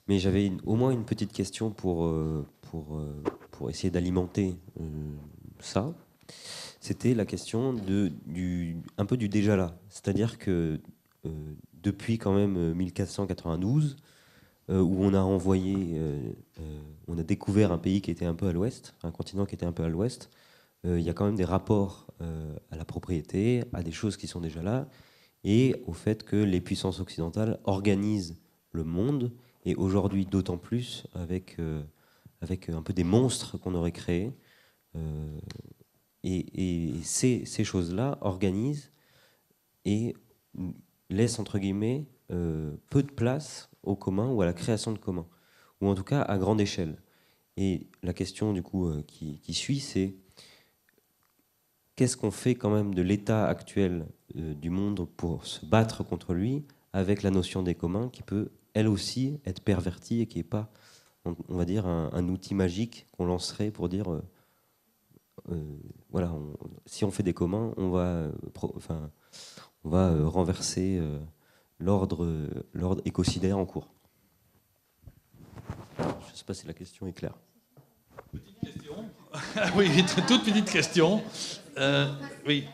Mais j'avais au moins une petite question pour essayer d'alimenter ça. C'était la question un peu du déjà là. C'est-à-dire que depuis quand même 1492, où on a on a découvert un pays qui était un peu à l'ouest, un continent qui était un peu à l'ouest, il y a quand même des rapports à la propriété, à des choses qui sont déjà là, et au fait que les puissances occidentales organisent le monde Et aujourd'hui, d'autant plus avec un peu des monstres qu'on aurait créés. Et ces choses-là organisent et laissent, entre guillemets, peu de place au commun ou à la création de communs, ou en tout cas à grande échelle. Et la question du coup qui suit, c'est qu'est-ce qu'on fait quand même de l'état actuel du monde pour se battre contre lui avec la notion des communs qui peut elle aussi être pervertie et qui n'est pas, on va dire, un outil magique qu'on lancerait pour dire voilà, si on fait des communs, on va renverser l'ordre écocidaire en cours. Je ne sais pas si la question est claire. Petite question. Oui, toute petite question. Oui,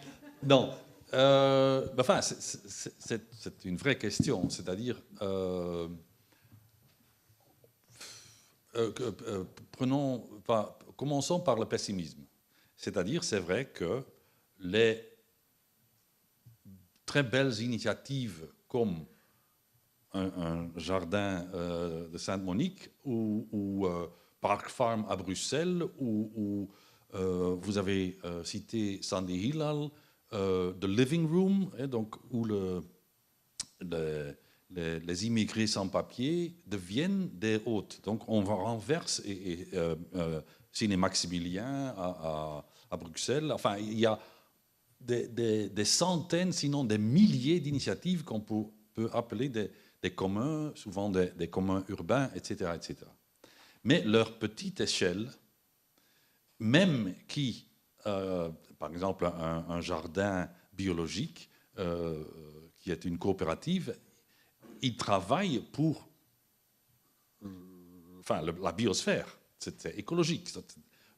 non. Enfin, c'est une vraie question. C'est-à-dire, commençons par le pessimisme. C'est-à-dire, c'est vrai que les très belles initiatives comme un jardin de Sainte-Monique ou Park Farm à Bruxelles, ou vous avez cité Sandy Hilal, The Living Room, donc, où les immigrés sans papier deviennent des hôtes. Donc on renverse Ciné Maximilien à Bruxelles. Enfin, il y a des centaines, sinon des milliers d'initiatives qu'on peut appeler des communs, souvent des communs urbains, etc., etc. Mais leur petite échelle, même qui, par exemple, un jardin biologique, qui est une coopérative, ils travaillent pour la biosphère, c'est écologique,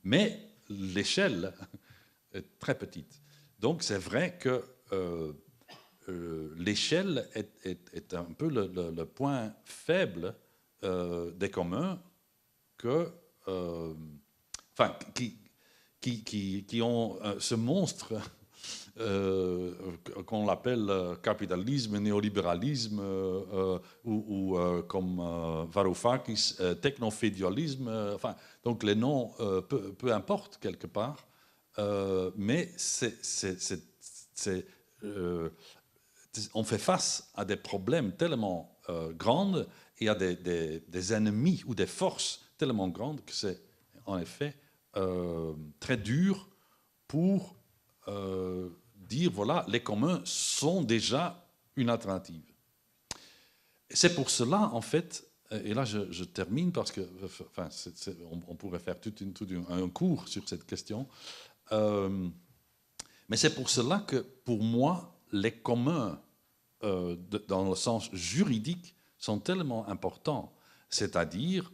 mais l'échelle est très petite. Donc c'est vrai que l'échelle est un peu le point faible des communs qui ont ce monstre qu'on appelle capitalisme, néolibéralisme, ou comme Varoufakis, technofédialisme. Donc les noms, peu importe quelque part, mais on fait face à des problèmes tellement grands et à des ennemis ou des forces tellement grandes que c'est en effet très dur pour dire, voilà, les communs sont déjà une alternative. C'est pour cela, en fait, et là je termine parce que on pourrait faire tout un cours sur cette question, mais c'est pour cela que, pour moi, les communs, dans le sens juridique, sont tellement importants. C'est-à-dire,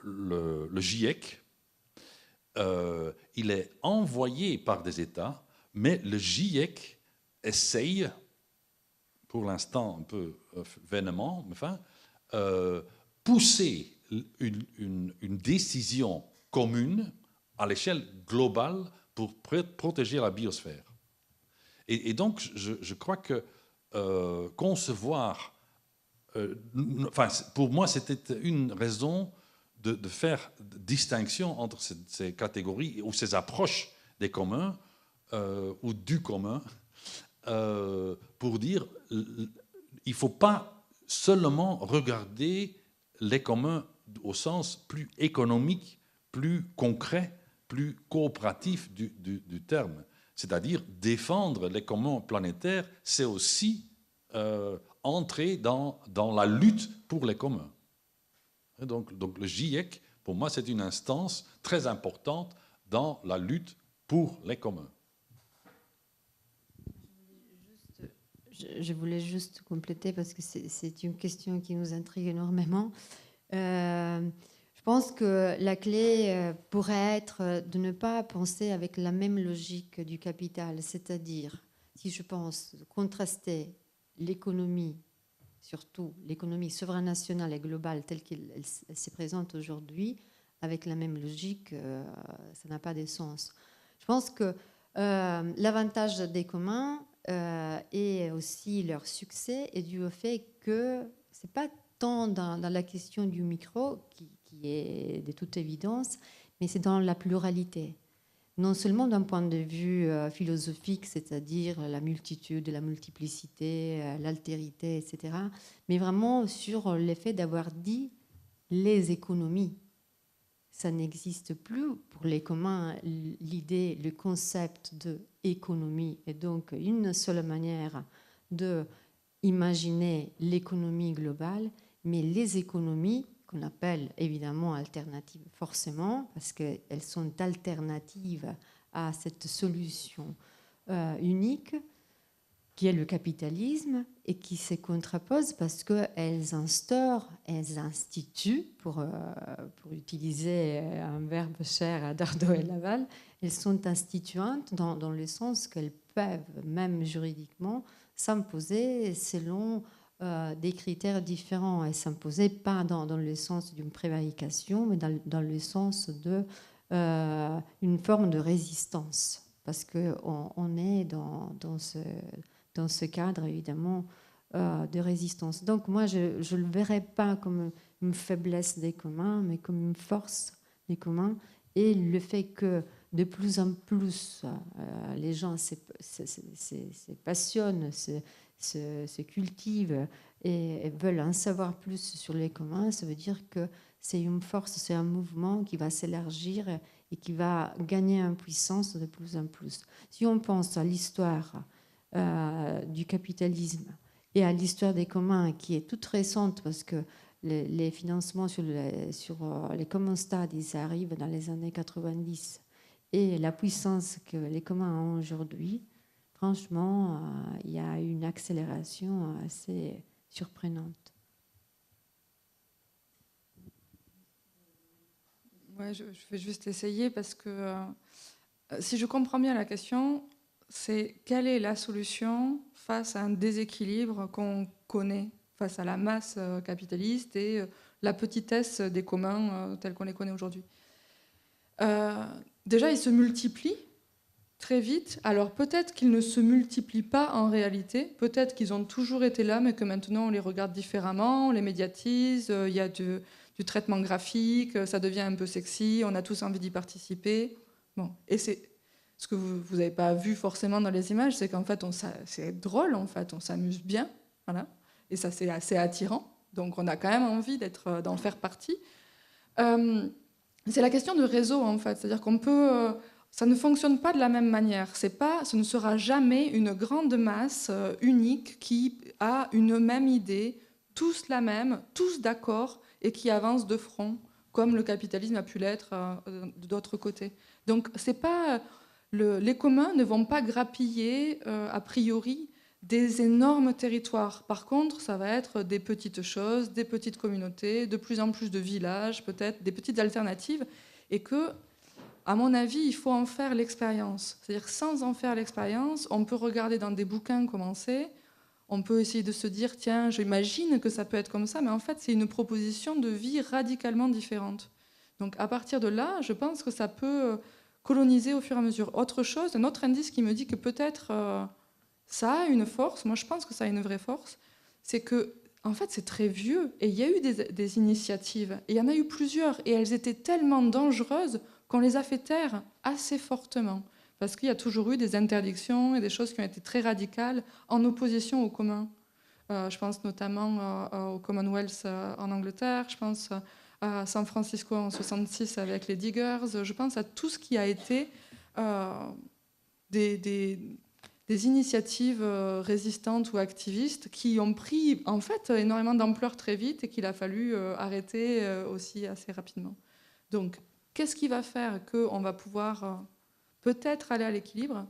le GIEC, il est envoyé par des États, mais le GIEC essaye, pour l'instant un peu vainement, pousser une décision commune à l'échelle globale pour protéger la biosphère. Et donc, je crois que concevoir... pour moi, c'était une raison de faire distinction entre ces catégories ou ces approches des communs ou du commun pour dire il ne faut pas seulement regarder les communs au sens plus économique, plus concret, plus coopératif du terme. C'est-à-dire défendre les communs planétaires, c'est aussi entrer dans la lutte pour les communs. Donc le GIEC, pour moi, c'est une instance très importante dans la lutte pour les communs. Je voulais juste compléter parce que c'est une question qui nous intrigue énormément. Je pense que la clé pourrait être de ne pas penser avec la même logique du capital, c'est-à-dire, si je pense contraster l'économie, surtout l'économie souveraine nationale et globale telle qu'elle se présente aujourd'hui, avec la même logique, ça n'a pas de sens. Je pense que l'avantage des communs et aussi leur succès est dû au fait que ce n'est pas tant dans la question du micro, qui est de toute évidence, mais c'est dans la pluralité. Non seulement d'un point de vue philosophique, c'est-à-dire la multitude, la multiplicité, l'altérité, etc., mais vraiment sur l'effet d'avoir dit les économies. Ça n'existe plus pour les communs, l'idée, le concept d'économie est donc une seule manière d'imaginer l'économie globale, mais les économies qu'on appelle évidemment alternatives forcément, parce qu'elles sont alternatives à cette solution unique, qui est le capitalisme, et qui se contrapose parce qu'elles instaurent, elles instituent, pour utiliser un verbe cher à Dardo et Laval, elles sont instituantes dans le sens qu'elles peuvent, même juridiquement, s'imposer selon des critères différents, et s'imposer pas dans le sens d'une prévarication, mais dans le sens d'une forme de résistance, parce qu'on est dans ce cadre, évidemment, de résistance. Donc moi, je ne le verrais pas comme une faiblesse des communs, mais comme une force des communs, et le fait que de plus en plus les gens se passionnent, se cultivent et veulent en savoir plus sur les communs, ça veut dire que c'est une force, c'est un mouvement qui va s'élargir et qui va gagner en puissance de plus en plus. Si on pense à l'histoire du capitalisme et à l'histoire des communs, qui est toute récente, parce que les financements sur les common studies, ça arrive dans les années 90, et la puissance que les communs ont aujourd'hui, franchement, il y a une accélération assez surprenante. Ouais, je vais juste essayer parce que si je comprends bien la question, c'est quelle est la solution face à un déséquilibre qu'on connaît, face à la masse capitaliste et la petitesse des communs tels qu'on les connaît aujourd'hui. Déjà, ils se multiplient très vite. Alors peut-être qu'ils ne se multiplient pas en réalité, peut-être qu'ils ont toujours été là, mais que maintenant on les regarde différemment, on les médiatise, il y a du traitement graphique, ça devient un peu sexy, on a tous envie d'y participer. Bon, et c'est ce que vous n'avez pas vu forcément dans les images, c'est qu'en fait, c'est drôle, en fait, on s'amuse bien, voilà, et ça c'est assez attirant, donc on a quand même envie d'en faire partie. C'est la question de réseau, en fait, c'est-à-dire qu'on peut... ça ne fonctionne pas de la même manière. Ce ne sera jamais une grande masse unique qui a une même idée, tous la même, tous d'accord, et qui avance de front, comme le capitalisme a pu l'être d'autre côté. Donc, c'est pas, les communs ne vont pas grappiller, a priori, des énormes territoires. Par contre, ça va être des petites choses, des petites communautés, de plus en plus de villages, peut-être, des petites alternatives, et que... À mon avis, il faut en faire l'expérience. C'est-à-dire sans en faire l'expérience, on peut regarder dans des bouquins comment c'est, on peut essayer de se dire, tiens, j'imagine que ça peut être comme ça, mais en fait, c'est une proposition de vie radicalement différente. Donc à partir de là, je pense que ça peut coloniser au fur et à mesure. Autre chose, un autre indice qui me dit que peut-être ça a une force, moi je pense que ça a une vraie force, c'est que en fait, c'est très vieux, et il y a eu des initiatives, et il y en a eu plusieurs, et elles étaient tellement dangereuses qu'on les a fait taire assez fortement, parce qu'il y a toujours eu des interdictions et des choses qui ont été très radicales en opposition au commun. Je pense notamment au Commonwealth en Angleterre, je pense à San Francisco en 1966 avec les Diggers, je pense à tout ce qui a été des initiatives résistantes ou activistes qui ont pris en fait énormément d'ampleur très vite et qu'il a fallu arrêter aussi assez rapidement. Donc, qu'est-ce qui va faire qu'on va pouvoir peut-être aller à l'équilibre?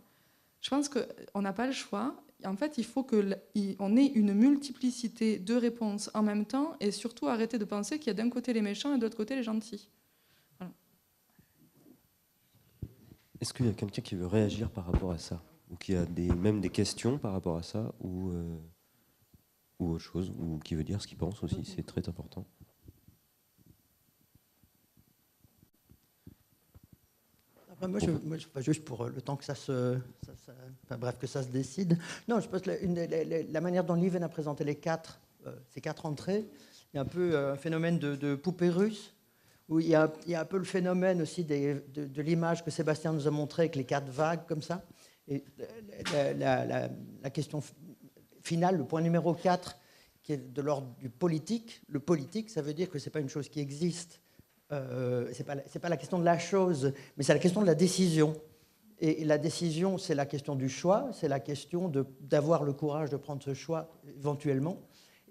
Je pense qu'on n'a pas le choix. En fait, il faut qu'on ait une multiplicité de réponses en même temps et surtout arrêter de penser qu'il y a d'un côté les méchants et de l'autre côté les gentils. Voilà. Est-ce qu'il y a quelqu'un qui veut réagir par rapport à ça? Ou qui a même des questions par rapport à ça, ou autre chose, ou qui veut dire ce qu'il pense aussi, c'est très important. Moi, juste pour le temps que ça se décide. Non, je pense que la manière dont Lieven a présenté les quatre ces 4 entrées, il y a un peu un phénomène de poupée russe, où il y a un peu le phénomène aussi de l'image que Sébastien nous a montré avec les 4 vagues comme ça. Et la question finale, le point numéro 4, qui est de l'ordre du politique. Le politique, ça veut dire que ce n'est pas une chose qui existe. C'est pas la question de la chose, mais c'est la question de la décision. Et la décision, c'est la question du choix, c'est la question d'avoir le courage de prendre ce choix éventuellement.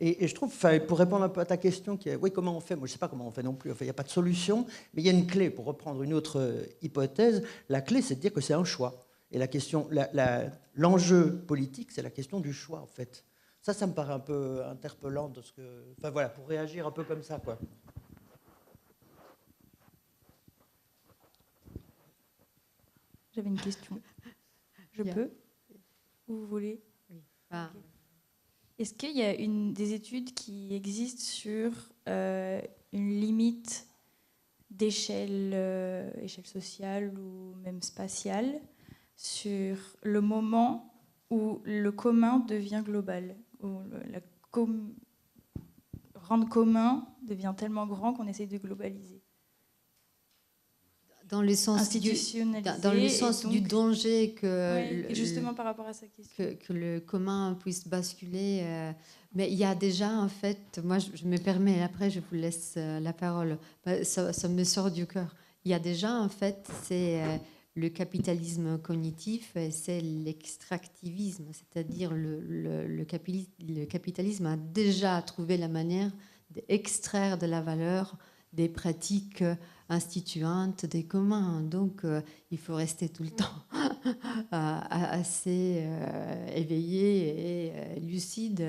Et je trouve, pour répondre un peu à ta question, qui est, oui, comment on fait? Moi, je ne sais pas comment on fait non plus. Enfin, il n'y a pas de solution, mais il y a une clé. Pour reprendre une autre hypothèse, la clé, c'est de dire que c'est un choix. Et l'enjeu politique, c'est la question du choix, en fait. Ça me paraît un peu interpellant de ce que, enfin voilà, pour réagir un peu comme ça, quoi. J'avais une question. Je peux? Ou vous voulez? Oui. Ah. Est-ce qu'il y a des études qui existent sur une limite d'échelle échelle sociale ou même spatiale sur le moment où le commun devient global, où rendre commun devient tellement grand qu'on essaie de globaliser? Dans le sens du danger que, justement par rapport à sa question, que le commun puisse basculer. Mais il y a déjà, en fait, moi je me permets, après je vous laisse la parole, ça me sort du cœur. Il y a déjà, en fait, c'est le capitalisme cognitif et c'est l'extractivisme, c'est-à-dire le capitalisme a déjà trouvé la manière d'extraire de la valeur des pratiques instituantes des communs. Donc, il faut rester tout le temps assez éveillé et lucide.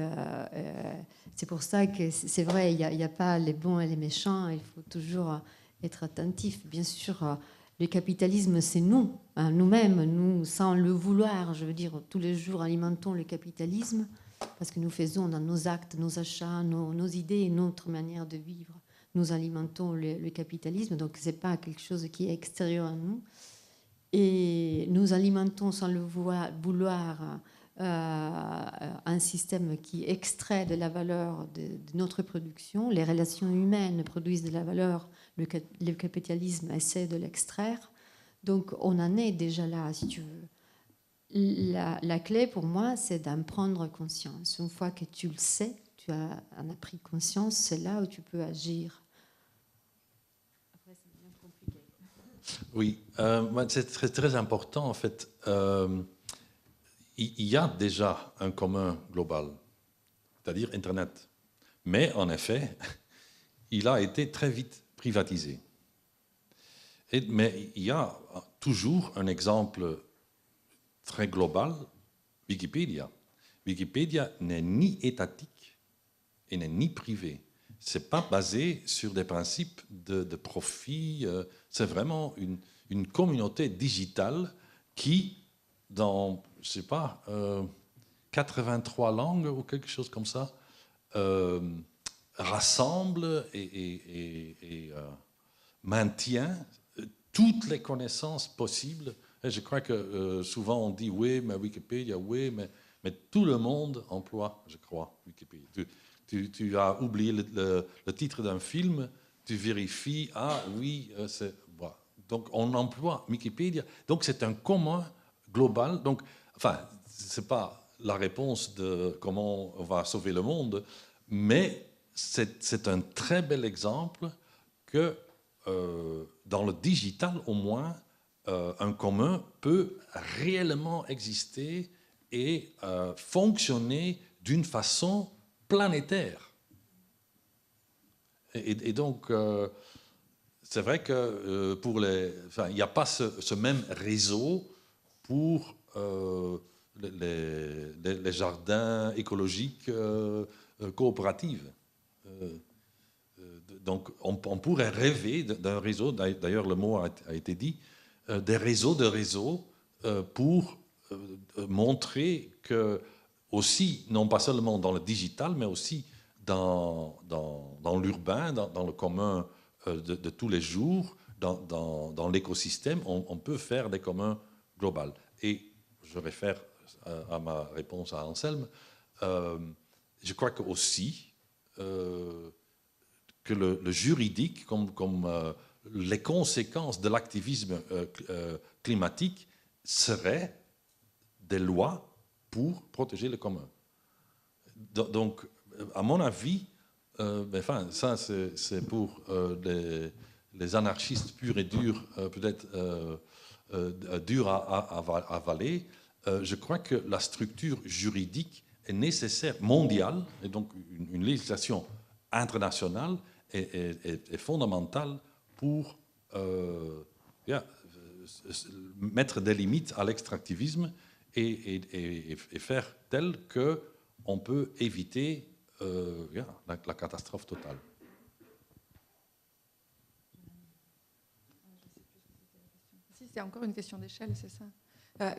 C'est pour ça que c'est vrai, il n'y a pas les bons et les méchants. Il faut toujours être attentif. Bien sûr, le capitalisme, c'est nous, hein, nous-mêmes, nous, sans le vouloir. Je veux dire, tous les jours, alimentons le capitalisme parce que nous faisons dans nos actes, nos achats, nos idées et notre manière de vivre. Nous alimentons le capitalisme, donc ce n'est pas quelque chose qui est extérieur à nous. Et nous alimentons sans le vouloir un système qui extrait de la valeur de notre production. Les relations humaines produisent de la valeur, le capitalisme essaie de l'extraire. Donc on en est déjà là, si tu veux. La clé pour moi, c'est d'en prendre conscience. Une fois que tu le sais, tu en as pris conscience, c'est là où tu peux agir. Après, c'est bien compliqué. Oui, c'est très, très important en fait. Il y a déjà un commun global, c'est-à-dire Internet. Mais en effet, il a été très vite privatisé. Mais il y a toujours un exemple très global, Wikipédia. Wikipédia n'est ni étatique et n'est ni privé. Ce n'est pas basé sur des principes de profit. C'est vraiment une communauté digitale qui, dans, je ne sais pas, 83 langues ou quelque chose comme ça, rassemble et maintient toutes les connaissances possibles. Et je crois que souvent on dit oui, mais Wikipédia, oui, mais tout le monde emploie, je crois, Wikipédia. Tu as oublié le titre d'un film, tu vérifies, ah oui, c'est... Voilà. Donc on emploie Wikipédia. Donc c'est un commun global. Donc, enfin, ce n'est pas la réponse de comment on va sauver le monde, mais c'est un très bel exemple que dans le digital, au moins, un commun peut réellement exister et fonctionner d'une façon planétaire. Et donc, c'est vrai que pour il n'y a pas ce même réseau pour les jardins écologiques coopératifs. Donc, on pourrait rêver d'un réseau, d'ailleurs le mot a été dit, des réseaux de réseaux pour montrer que, aussi, non pas seulement dans le digital, mais aussi dans l'urbain, dans le commun de tous les jours, dans l'écosystème, on peut faire des communs globaux. Et je réfère à ma réponse à Anselme, je crois qu'aussi, que le juridique, comme les conséquences de l'activisme climatique, seraient des lois pour protéger le commun. Donc, à mon avis, enfin, ça c'est pour les anarchistes purs et durs, peut-être durs à avaler. Je crois que la structure juridique est nécessaire, mondiale, et donc une législation internationale est fondamentale pour mettre des limites à l'extractivisme et faire tel qu'on peut éviter la catastrophe totale. Si, c'est encore une question d'échelle, c'est ça.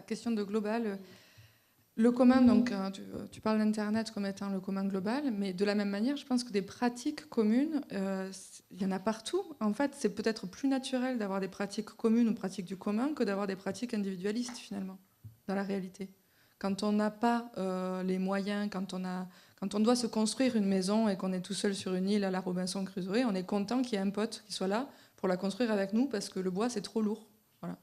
Question de global. Le commun, donc, tu parles d'Internet comme étant le commun global, mais de la même manière, je pense que des pratiques communes, il y en a partout. En fait, c'est peut-être plus naturel d'avoir des pratiques communes ou pratiques du commun que d'avoir des pratiques individualistes, finalement, dans la réalité. Quand on n'a pas les moyens, quand on doit se construire une maison et qu'on est tout seul sur une île à la Robinson Crusoe, on est content qu'il y ait un pote qui soit là pour la construire avec nous parce que le bois, c'est trop lourd. Voilà.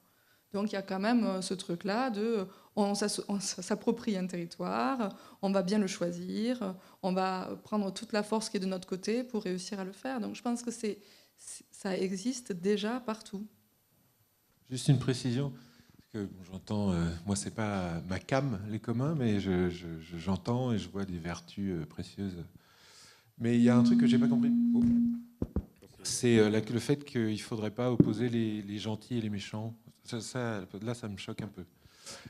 Donc il y a quand même ce truc-là de on s'approprie un territoire, on va bien le choisir, on va prendre toute la force qui est de notre côté pour réussir à le faire. Donc je pense que ça existe déjà partout. Juste une précision, parce que j'entends, moi c'est pas ma came les communs, mais j'entends et je vois des vertus précieuses. Mais il y a un truc que j'ai pas compris. Oh. C'est le fait qu'il ne faudrait pas opposer les gentils et les méchants. Là, ça me choque un peu.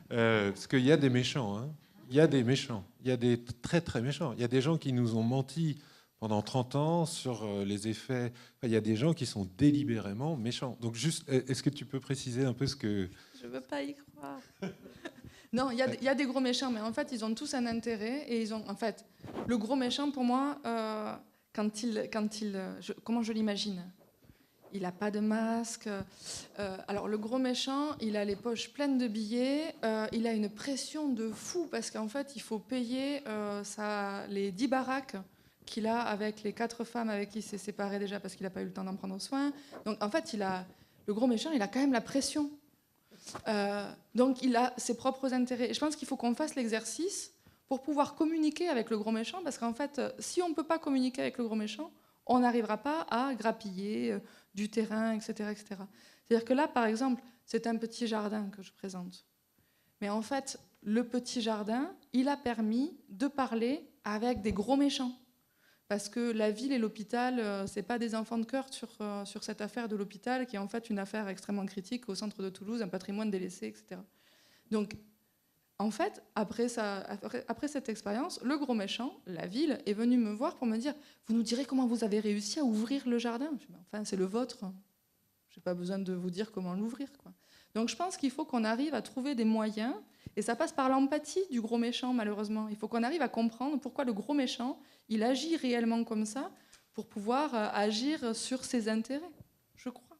Parce qu'il y a des méchants. Hein. Il y a des méchants. Il y a des très, très méchants. Il y a des gens qui nous ont menti pendant 30 ans sur les effets. Enfin, il y a des gens qui sont délibérément méchants. Donc, juste, est-ce que tu peux préciser un peu ce que... Je ne veux pas y croire. Non, il y a des gros méchants, mais en fait, ils ont tous un intérêt. Et ils ont, en fait, le gros méchant, pour moi... comment je l'imagine ? Il n'a pas de masque. Alors le gros méchant, il a les poches pleines de billets. Il a une pression de fou parce qu'en fait, il faut payer les 10 baraques qu'il a avec les 4 femmes avec qui il s'est séparé déjà parce qu'il n'a pas eu le temps d'en prendre soin. Donc en fait, le gros méchant, il a quand même la pression. Donc il a ses propres intérêts. Et je pense qu'il faut qu'on fasse l'exercice pour pouvoir communiquer avec le gros méchant, parce qu'en fait, si on ne peut pas communiquer avec le gros méchant, on n'arrivera pas à grappiller du terrain, etc., etc. C'est-à-dire que là, par exemple, c'est un petit jardin que je présente. Mais en fait, le petit jardin, il a permis de parler avec des gros méchants. Parce que la ville et l'hôpital, ce n'est pas des enfants de cœur sur cette affaire de l'hôpital, qui est en fait une affaire extrêmement critique au centre de Toulouse, un patrimoine délaissé, etc. Donc, en fait, après cette expérience, le gros méchant, la ville, est venu me voir pour me dire « Vous nous direz comment vous avez réussi à ouvrir le jardin ?» Je dis, enfin, c'est le vôtre. Je n'ai pas besoin de vous dire comment l'ouvrir, quoi. Donc je pense qu'il faut qu'on arrive à trouver des moyens, et ça passe par l'empathie du gros méchant, malheureusement. Il faut qu'on arrive à comprendre pourquoi le gros méchant, il agit réellement comme ça pour pouvoir agir sur ses intérêts, je crois.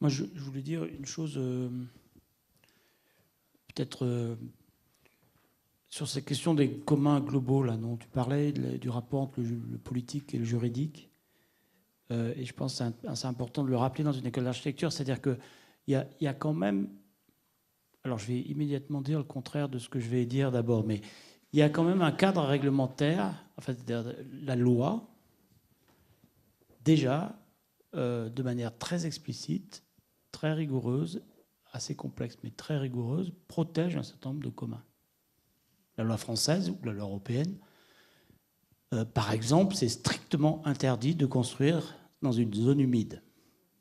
Moi, je voulais dire une chose... peut-être sur ces questions des communs globaux là, dont tu parlais, du rapport entre le politique et le juridique. Et je pense que c'est important de le rappeler dans une école d'architecture, c'est-à-dire qu'il y a quand même... Alors je vais immédiatement dire le contraire de ce que je vais dire d'abord, mais il y a quand même un cadre réglementaire, en fait, la loi, déjà, de manière très explicite, très rigoureuse, assez complexe, mais très rigoureuse, protège un certain nombre de communs. La loi française ou la loi européenne, par exemple, c'est strictement interdit de construire dans une zone humide.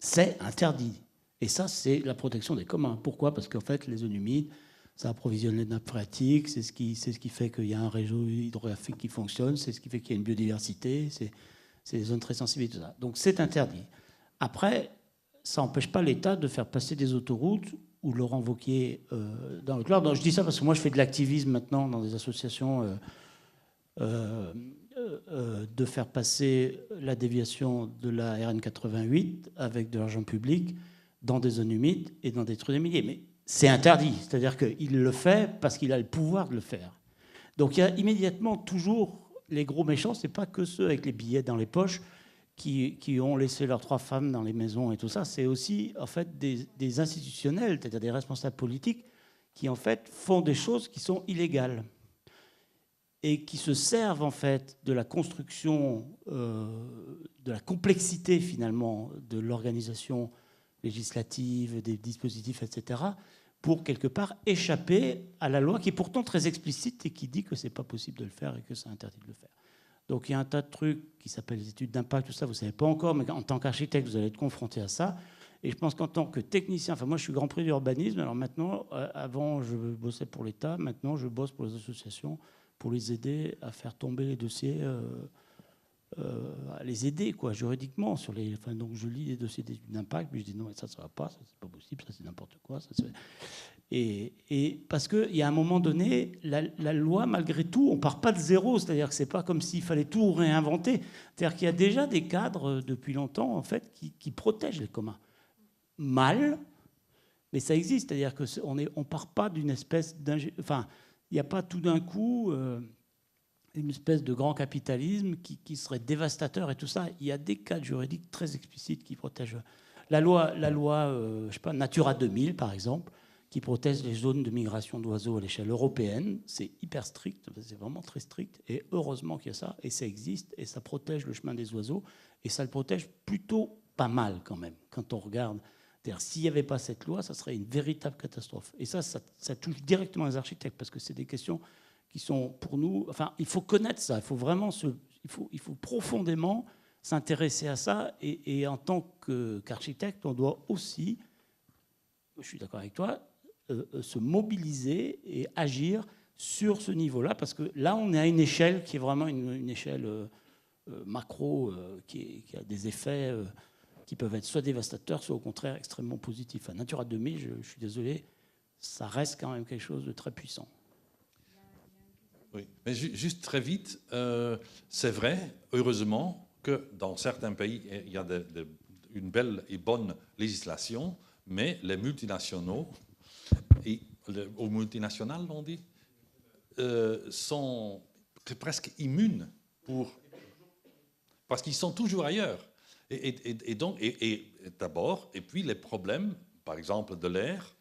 C'est interdit. Et ça, c'est la protection des communs. Pourquoi ? Parce qu'en fait, les zones humides, ça approvisionne les nappes phréatiques, c'est ce qui fait qu'il y a un réseau hydrographique qui fonctionne, c'est ce qui fait qu'il y a une biodiversité, c'est des zones très sensibles et tout ça. Donc c'est interdit. Après, ça n'empêche pas l'État de faire passer des autoroutes, ou Laurent Wauquiez dans le Clair. Je dis ça parce que moi, je fais de l'activisme maintenant dans des associations, de faire passer la déviation de la RN 88 avec de l'argent public dans des zones humides et dans des trucs des milliers. Mais c'est interdit, c'est-à-dire qu'il le fait parce qu'il a le pouvoir de le faire. Donc il y a immédiatement toujours les gros méchants, c'est pas que ceux avec les billets dans les poches qui ont laissé leurs 3 femmes dans les maisons et tout ça. C'est aussi en fait des institutionnels, c'est-à-dire des responsables politiques qui en fait font des choses qui sont illégales et qui se servent en fait de la construction, de la complexité finalement de l'organisation législative, des dispositifs, etc., pour quelque part échapper à la loi qui est pourtant très explicite et qui dit que c'est pas possible de le faire et que c'est interdit de le faire. Donc il y a un tas de trucs qui s'appellent les études d'impact, tout ça, vous ne savez pas encore, mais en tant qu'architecte, vous allez être confronté à ça. Et je pense qu'en tant que technicien, enfin moi je suis grand prix d'urbanisme, alors maintenant, avant je bossais pour l'État, maintenant je bosse pour les associations pour les aider à faire tomber les dossiers, à les aider quoi, juridiquement. Donc je lis les dossiers d'études d'impact, puis je dis non, mais ça ne va pas, ça c'est pas possible, ça c'est n'importe quoi. Et parce qu'il y a un moment donné, la loi, malgré tout, on ne part pas de zéro. C'est-à-dire que ce n'est pas comme s'il fallait tout réinventer. C'est-à-dire qu'il y a déjà des cadres depuis longtemps en fait, qui protègent les communs. Mal, mais ça existe. C'est-à-dire qu'on ne part pas d'une espèce enfin, il n'y a pas tout d'un coup une espèce de grand capitalisme qui serait dévastateur et tout ça. Il y a des cadres juridiques très explicites qui protègent. La loi je sais pas, Natura 2000, par exemple, qui protège les zones de migration d'oiseaux à l'échelle européenne. C'est hyper strict, c'est vraiment très strict. Et heureusement qu'il y a ça, et ça existe, et ça protège le chemin des oiseaux, et ça le protège plutôt pas mal quand même, quand on regarde. C'est-à-dire, s'il n'y avait pas cette loi, ça serait une véritable catastrophe. Et ça touche directement les architectes, parce que c'est des questions qui sont pour nous... Enfin, il faut connaître ça, il faut vraiment il faut profondément s'intéresser à ça, et en tant qu'architecte, on doit aussi, je suis d'accord avec toi, se mobiliser et agir sur ce niveau-là, parce que là, on est à une échelle qui est vraiment une échelle macro, qui a des effets qui peuvent être soit dévastateurs, soit au contraire extrêmement positifs. À Natura 2000, je suis désolé, ça reste quand même quelque chose de très puissant. Oui, mais juste très vite, c'est vrai, heureusement, que dans certains pays, il y a une belle et bonne législation, mais les multinationaux, aux multinationales, on dit, sont presque immunes parce qu'ils sont toujours ailleurs. Et d'abord, et puis les problèmes, par exemple de l'air,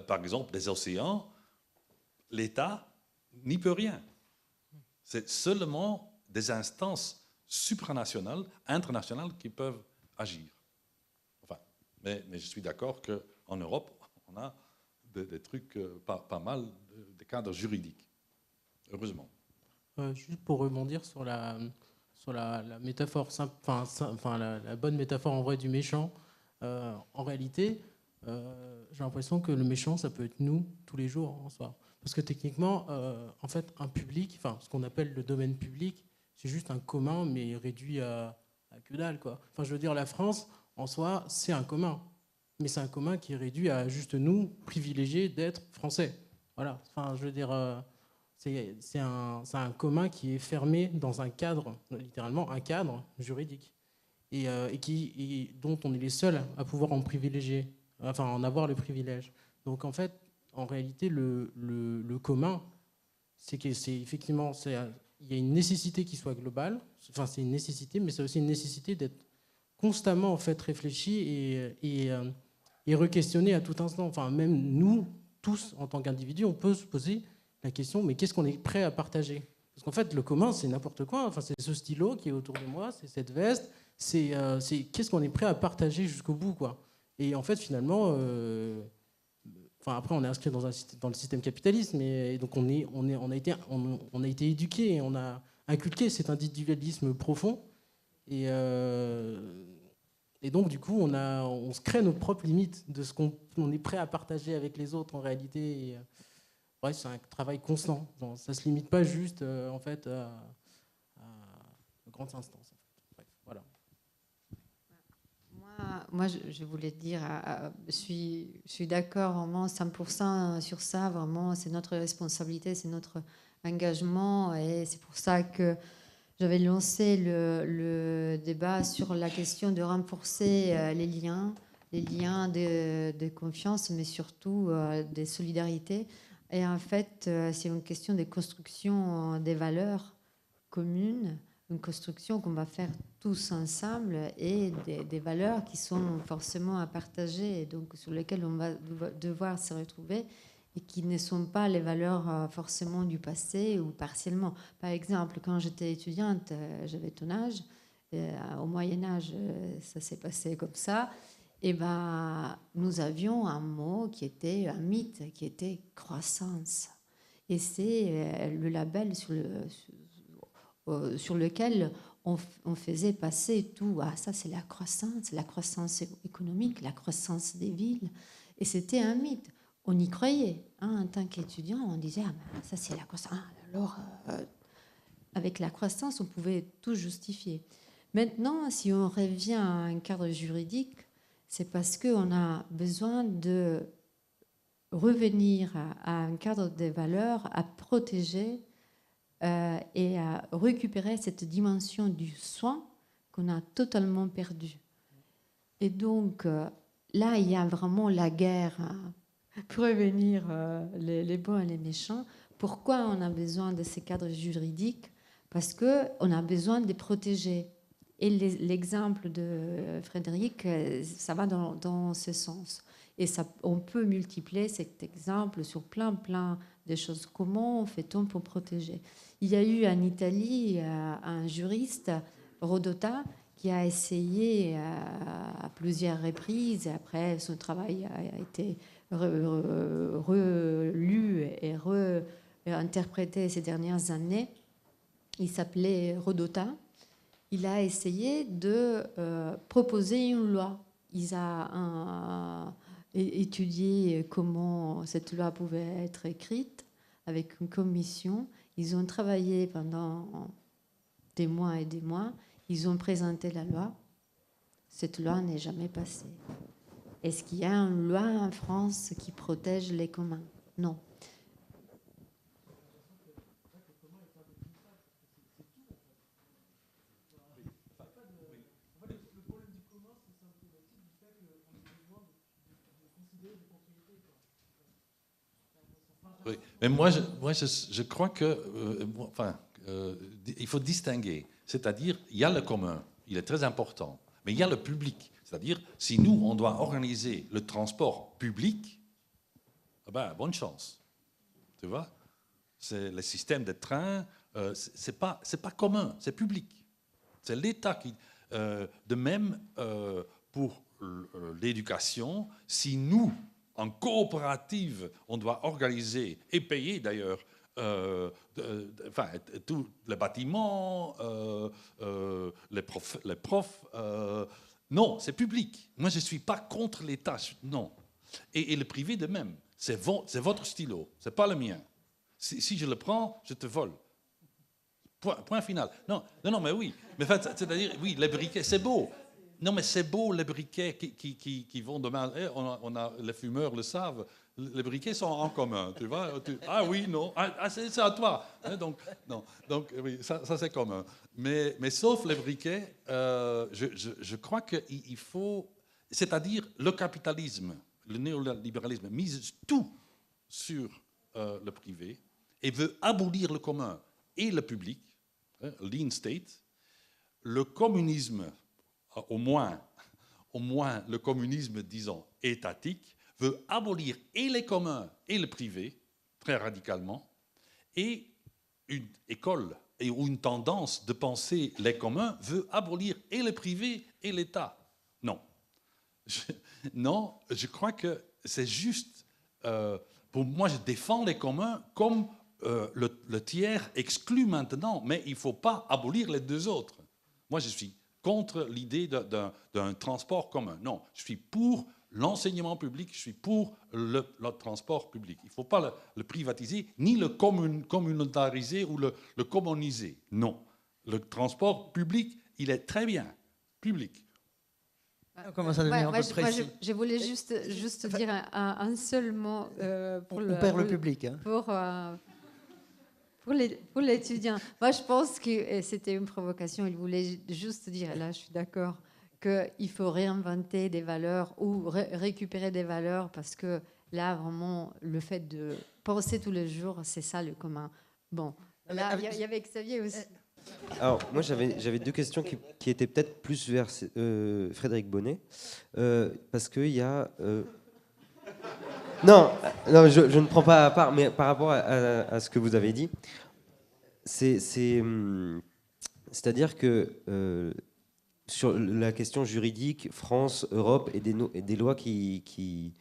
par exemple des océans, l'État n'y peut rien. C'est seulement des instances supranationales, internationales qui peuvent agir. Enfin, mais je suis d'accord qu'en Europe, on a des trucs pas mal, des cadres juridiques. Heureusement. Juste pour rebondir sur la métaphore, la bonne métaphore en vrai du méchant, en réalité, j'ai l'impression que le méchant, ça peut être nous, tous les jours, en soi. Parce que techniquement, en fait, un public, enfin, ce qu'on appelle le domaine public, c'est juste un commun, mais réduit à que dalle, quoi. Enfin, je veux dire, la France, en soi, c'est un commun. Mais c'est un commun qui est réduit à juste nous, privilégiés d'être français. Voilà. Enfin, je veux dire, c'est un commun qui est fermé dans un cadre, littéralement un cadre juridique, et dont on est les seuls à pouvoir en privilégier, enfin, en avoir le privilège. Donc, en fait, en réalité, le commun, c'est effectivement, il y a une nécessité qui soit globale. Enfin, c'est une nécessité, mais c'est aussi une nécessité d'être constamment en fait réfléchi et re-questionné à tout instant. Enfin, même nous, tous, en tant qu'individus, on peut se poser la question, mais qu'est-ce qu'on est prêt à partager? Parce qu'en fait, le commun, c'est n'importe quoi. Enfin, c'est ce stylo qui est autour de moi, c'est cette veste, c'est qu'est-ce qu'on est prêt à partager jusqu'au bout, quoi. Et en fait, finalement, après, on est inscrit dans le système capitaliste, mais donc on a été éduqué, et on a inculqué cet individualisme profond, et donc du coup, on se crée nos propres limites de ce qu'on est prêt à partager avec les autres en réalité. Et, ouais, c'est un travail constant. Ça se limite pas juste en fait à grandes instances. Bref, voilà. Moi, je voulais dire, je suis d'accord vraiment 100% sur ça. Vraiment, c'est notre responsabilité, c'est notre engagement, et c'est pour ça que j'avais lancé le débat sur la question de renforcer les liens de confiance, mais surtout de solidarité. Et en fait, c'est une question de construction des valeurs commune, une construction qu'on va faire tous ensemble et des valeurs qui sont forcément à partager et donc sur lesquelles on va devoir se retrouver et qui ne sont pas les valeurs forcément du passé ou partiellement. Par exemple, quand j'étais étudiante, j'avais ton âge, au Moyen-Âge, ça s'est passé comme ça, et ben, nous avions un mot qui était un mythe, qui était croissance. Et c'est le label sur lequel on faisait passer tout. Ah, ça, c'est la croissance économique, la croissance des villes. Et c'était un mythe. On y croyait. Hein, en tant qu'étudiant, on disait, ah, ben, ça, c'est la croissance. Ah, alors, avec la croissance, on pouvait tout justifier. Maintenant, si on revient à un cadre juridique, c'est parce qu'on a besoin de revenir à un cadre de valeurs à protéger et à récupérer cette dimension du soin qu'on a totalement perdue. Et donc, là, il y a vraiment la guerre pour prévenir les bons et les méchants. Pourquoi on a besoin de ces cadres juridiques? Parce qu'on a besoin de les protéger. Et l'exemple de Frédéric, ça va dans ce sens. Et ça, on peut multiplier cet exemple sur plein de choses. Comment fait-on pour protéger? Il y a eu en Italie un juriste, Rodotà, qui a essayé à plusieurs reprises, après son travail a été relu et réinterprété ces dernières années. Il s'appelait Rodotà. Il a essayé de proposer une loi. Il a étudié comment cette loi pouvait être écrite avec une commission. Ils ont travaillé pendant des mois et des mois. Ils ont présenté la loi. Cette loi n'est jamais passée. Est-ce qu'il y a une loi en France qui protège les communs? Non. Oui. Mais moi, je crois que, il faut distinguer. C'est-à-dire, il y a le commun, il est très important, mais il y a le public. C'est-à-dire, si nous, on doit organiser le transport public, eh ben, bonne chance. Tu vois? C'est le système de train, c'est pas commun, c'est public. C'est l'État qui... de même, pour l'éducation, si nous, en coopérative, on doit organiser et payer d'ailleurs tout le bâtiment, les profs. Non, c'est public. Moi, je ne suis pas contre l'État. Non. Et le privé de même. C'est votre stylo, ce n'est pas le mien. Si je le prends, je te vole. Point final. Non, mais oui. Mais c'est-à-dire, oui, les briquets, c'est beau. Non, mais c'est beau, les briquets qui vont demain. Les fumeurs le savent. Les briquets sont en commun, tu vois. Ah oui, non. Ah, c'est à toi. Donc oui, ça c'est commun. Mais sauf les briquets, je crois qu'il faut... C'est-à-dire, le capitalisme, le néolibéralisme, mise tout sur le privé et veut abolir le commun et le public, lean state. Le communisme... Au moins le communisme, disons, étatique, veut abolir et les communs et le privé, très radicalement, et une école ou une tendance de penser les communs veut abolir et le privé et l'État. Non. Je crois que c'est juste... pour moi, je défends les communs comme le tiers exclu maintenant, mais il ne faut pas abolir les deux autres. Moi, je suis contre l'idée d'un transport commun. Non, je suis pour l'enseignement public, je suis pour le transport public. Il ne faut pas le privatiser, ni le communautariser ou le communiser. Non. Le transport public, il est très bien public. On commence à devenir un peu précis. Je voulais juste dire un seul mot pour on perd le public. Hein. Pour l'étudiant. Moi, je pense que c'était une provocation. Il voulait juste dire, là, je suis d'accord, qu'il faut réinventer des valeurs ou récupérer des valeurs parce que là, vraiment, le fait de penser tous les jours, c'est ça le commun. Bon, là, il y avait Xavier aussi. Alors, moi, j'avais deux questions qui étaient peut-être plus vers Frédéric Bonnet. Parce qu'il y a... Non, je ne prends pas à part, mais par rapport à ce que vous avez dit, c'est-à-dire que sur la question juridique, France, Europe, et des lois qui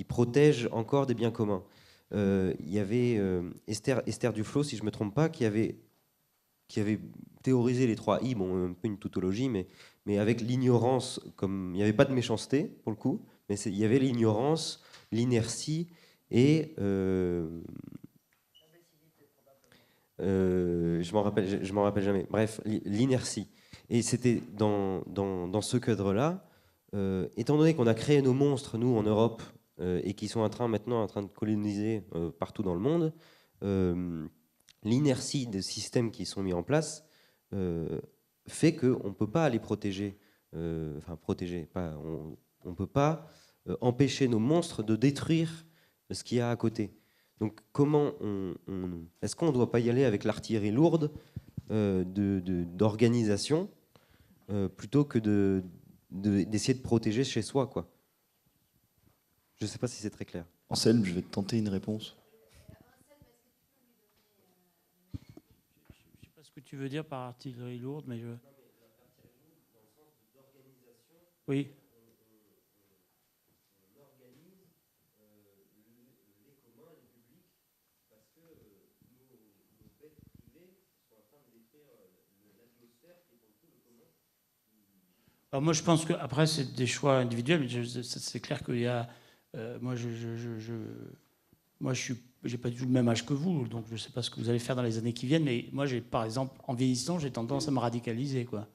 protègent encore des biens communs. Il y avait Esther Duflo, si je ne me trompe pas, qui avait théorisé les 3 I, bon, un peu une tautologie, mais avec l'ignorance, comme il n'y avait pas de méchanceté, pour le coup, mais il y avait l'ignorance, l'inertie et... je m'en rappelle jamais. Bref, l'inertie. Et c'était dans ce cadre-là, étant donné qu'on a créé nos monstres, nous, en Europe, et qui sont maintenant en train de coloniser partout dans le monde, l'inertie des systèmes qui sont mis en place fait qu'on ne peut pas les protéger. On ne peut pas empêcher nos monstres de détruire ce qu'il y a à côté. Donc comment est-ce qu'on ne doit pas y aller avec l'artillerie lourde d'organisation plutôt que d'essayer de protéger chez soi, quoi. Je ne sais pas si c'est très clair. Anselme, je vais te tenter une réponse. Je ne sais pas ce que tu veux dire par artillerie lourde, mais je... Oui. Alors moi, je pense qu'après, c'est des choix individuels. Mais c'est clair qu'il y a... moi, j'ai pas du tout le même âge que vous, donc je ne sais pas ce que vous allez faire dans les années qui viennent. Mais moi, par exemple, en vieillissant, j'ai tendance à me radicaliser, quoi.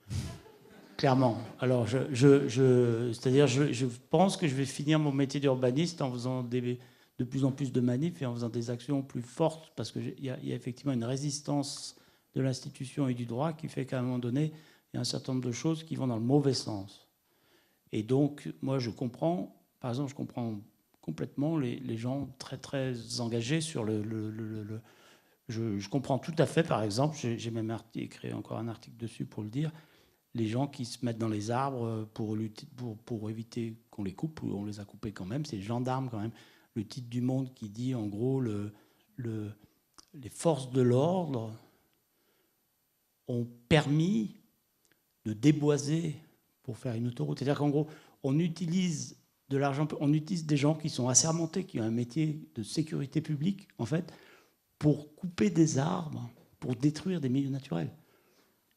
Clairement. Alors, c'est-à-dire, je pense que je vais finir mon métier d'urbaniste en faisant de plus en plus de manifs et en faisant des actions plus fortes, parce qu'il y a effectivement une résistance de l'institution et du droit qui fait qu'à un moment donné, il y a un certain nombre de choses qui vont dans le mauvais sens. Et donc, moi, je comprends complètement les gens très, très engagés sur je comprends tout à fait, par exemple, j'ai même écrit encore un article dessus pour le dire, les gens qui se mettent dans les arbres pour éviter qu'on les coupe, ou on les a coupés quand même, c'est les gendarmes quand même. Le titre du Monde qui dit, en gros, les forces de l'ordre ont permis de déboiser pour faire une autoroute. C'est-à-dire qu'en gros, on utilise de l'argent, on utilise des gens qui sont assermentés, qui ont un métier de sécurité publique, en fait, pour couper des arbres, pour détruire des milieux naturels.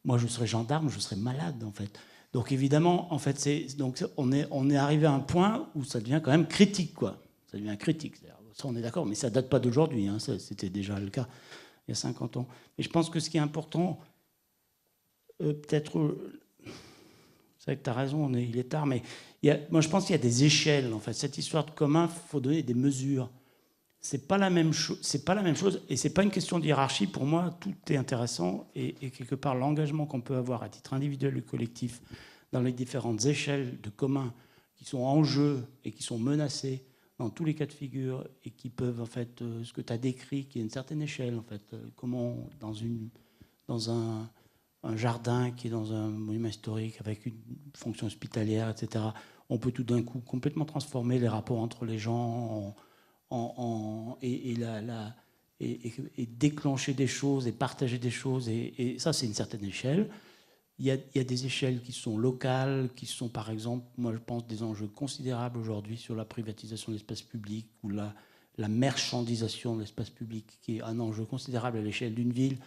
Moi, je serais gendarme, je serais malade, en fait. Donc, évidemment, en fait, on est arrivé à un point où ça devient quand même critique, quoi. Ça devient critique. Ça, on est d'accord, mais ça ne date pas d'aujourd'hui. Hein. C'était déjà le cas il y a 50 ans. Mais je pense que ce qui est important, peut-être... C'est vrai que tu as raison, il est tard, mais moi, je pense qu'il y a des échelles, en fait. Cette histoire de commun, il faut donner des mesures. C'est pas la même chose, et c'est pas une question de hiérarchie. Pour moi, tout est intéressant, et quelque part, l'engagement qu'on peut avoir à titre individuel ou collectif dans les différentes échelles de commun qui sont en jeu et qui sont menacés dans tous les cas de figure et qui peuvent, en fait, ce que tu as décrit, qui est une certaine échelle, en fait, comment dans un jardin qui est dans un monument historique avec une fonction hospitalière, etc., on peut tout d'un coup complètement transformer les rapports entre les gens et déclencher des choses et partager des choses. Et ça, c'est une certaine échelle. Il y a des échelles qui sont locales, qui sont, par exemple, moi, je pense, des enjeux considérables aujourd'hui sur la privatisation de l'espace public ou la marchandisation de l'espace public, qui est un enjeu considérable à l'échelle d'une ville.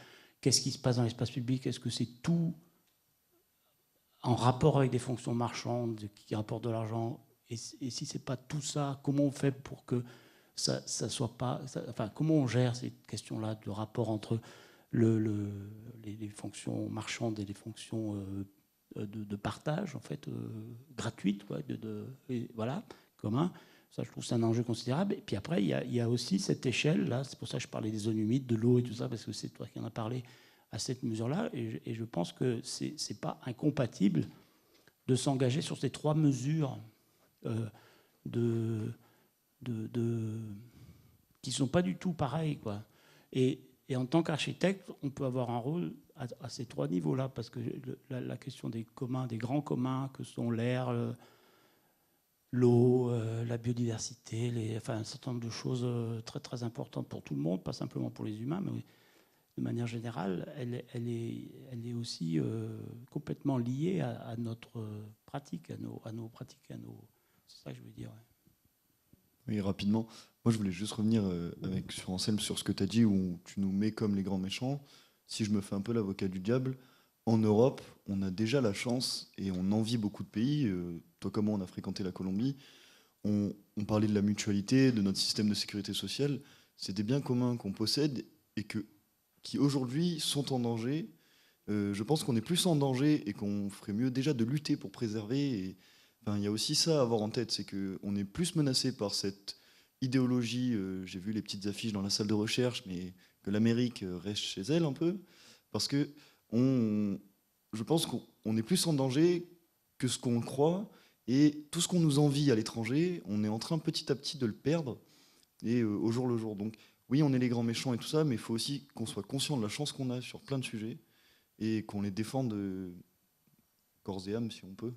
Qu'est-ce qui se passe dans l'espace public? Est-ce que c'est tout en rapport avec des fonctions marchandes qui rapportent de l'argent? Et si ce n'est pas tout ça, comment on fait pour que ça soit pas... enfin, comment on gère cette question-là de rapport entre les fonctions marchandes et les fonctions de partage, en fait, gratuites, quoi, et voilà, commun. Ça, je trouve que c'est un enjeu considérable. Et puis après, il y a aussi cette échelle-là. C'est pour ça que je parlais des zones humides, de l'eau et tout ça, parce que c'est toi qui en as parlé à cette mesure-là. Et je pense que ce n'est pas incompatible de s'engager sur ces 3 mesures qui ne sont pas du tout pareilles, quoi. Et en tant qu'architecte, on peut avoir un rôle à ces trois niveaux-là, parce que la question des communs, des grands communs, que sont l'air, l'eau, la biodiversité, enfin, un certain nombre de choses très, très importantes pour tout le monde, pas simplement pour les humains, mais de manière générale, elle est aussi complètement liée à notre pratique, à nos pratiques, c'est ça que je veux dire. Ouais. Oui, rapidement. Moi, je voulais juste revenir sur Anselme sur ce que tu as dit, où tu nous mets comme les grands méchants. Si je me fais un peu l'avocat du diable, en Europe, on a déjà la chance, et on envie beaucoup de pays. Toi comme moi, on a fréquenté la Colombie. On parlait de la mutualité, de notre système de sécurité sociale. C'est des biens communs qu'on possède et qui aujourd'hui sont en danger. Je pense qu'on est plus en danger et qu'on ferait mieux déjà de lutter pour préserver. Et, enfin, il y a aussi ça à avoir en tête, c'est qu'on est plus menacé par cette idéologie. J'ai vu les petites affiches dans la salle de recherche, mais que l'Amérique reste chez elle un peu, parce que je pense qu'on est plus en danger que ce qu'on croit, et tout ce qu'on nous envie à l'étranger, on est en train petit à petit de le perdre, et au jour le jour. Donc oui, on est les grands méchants et tout ça, mais il faut aussi qu'on soit conscient de la chance qu'on a sur plein de sujets, et qu'on les défende corps et âme si on peut.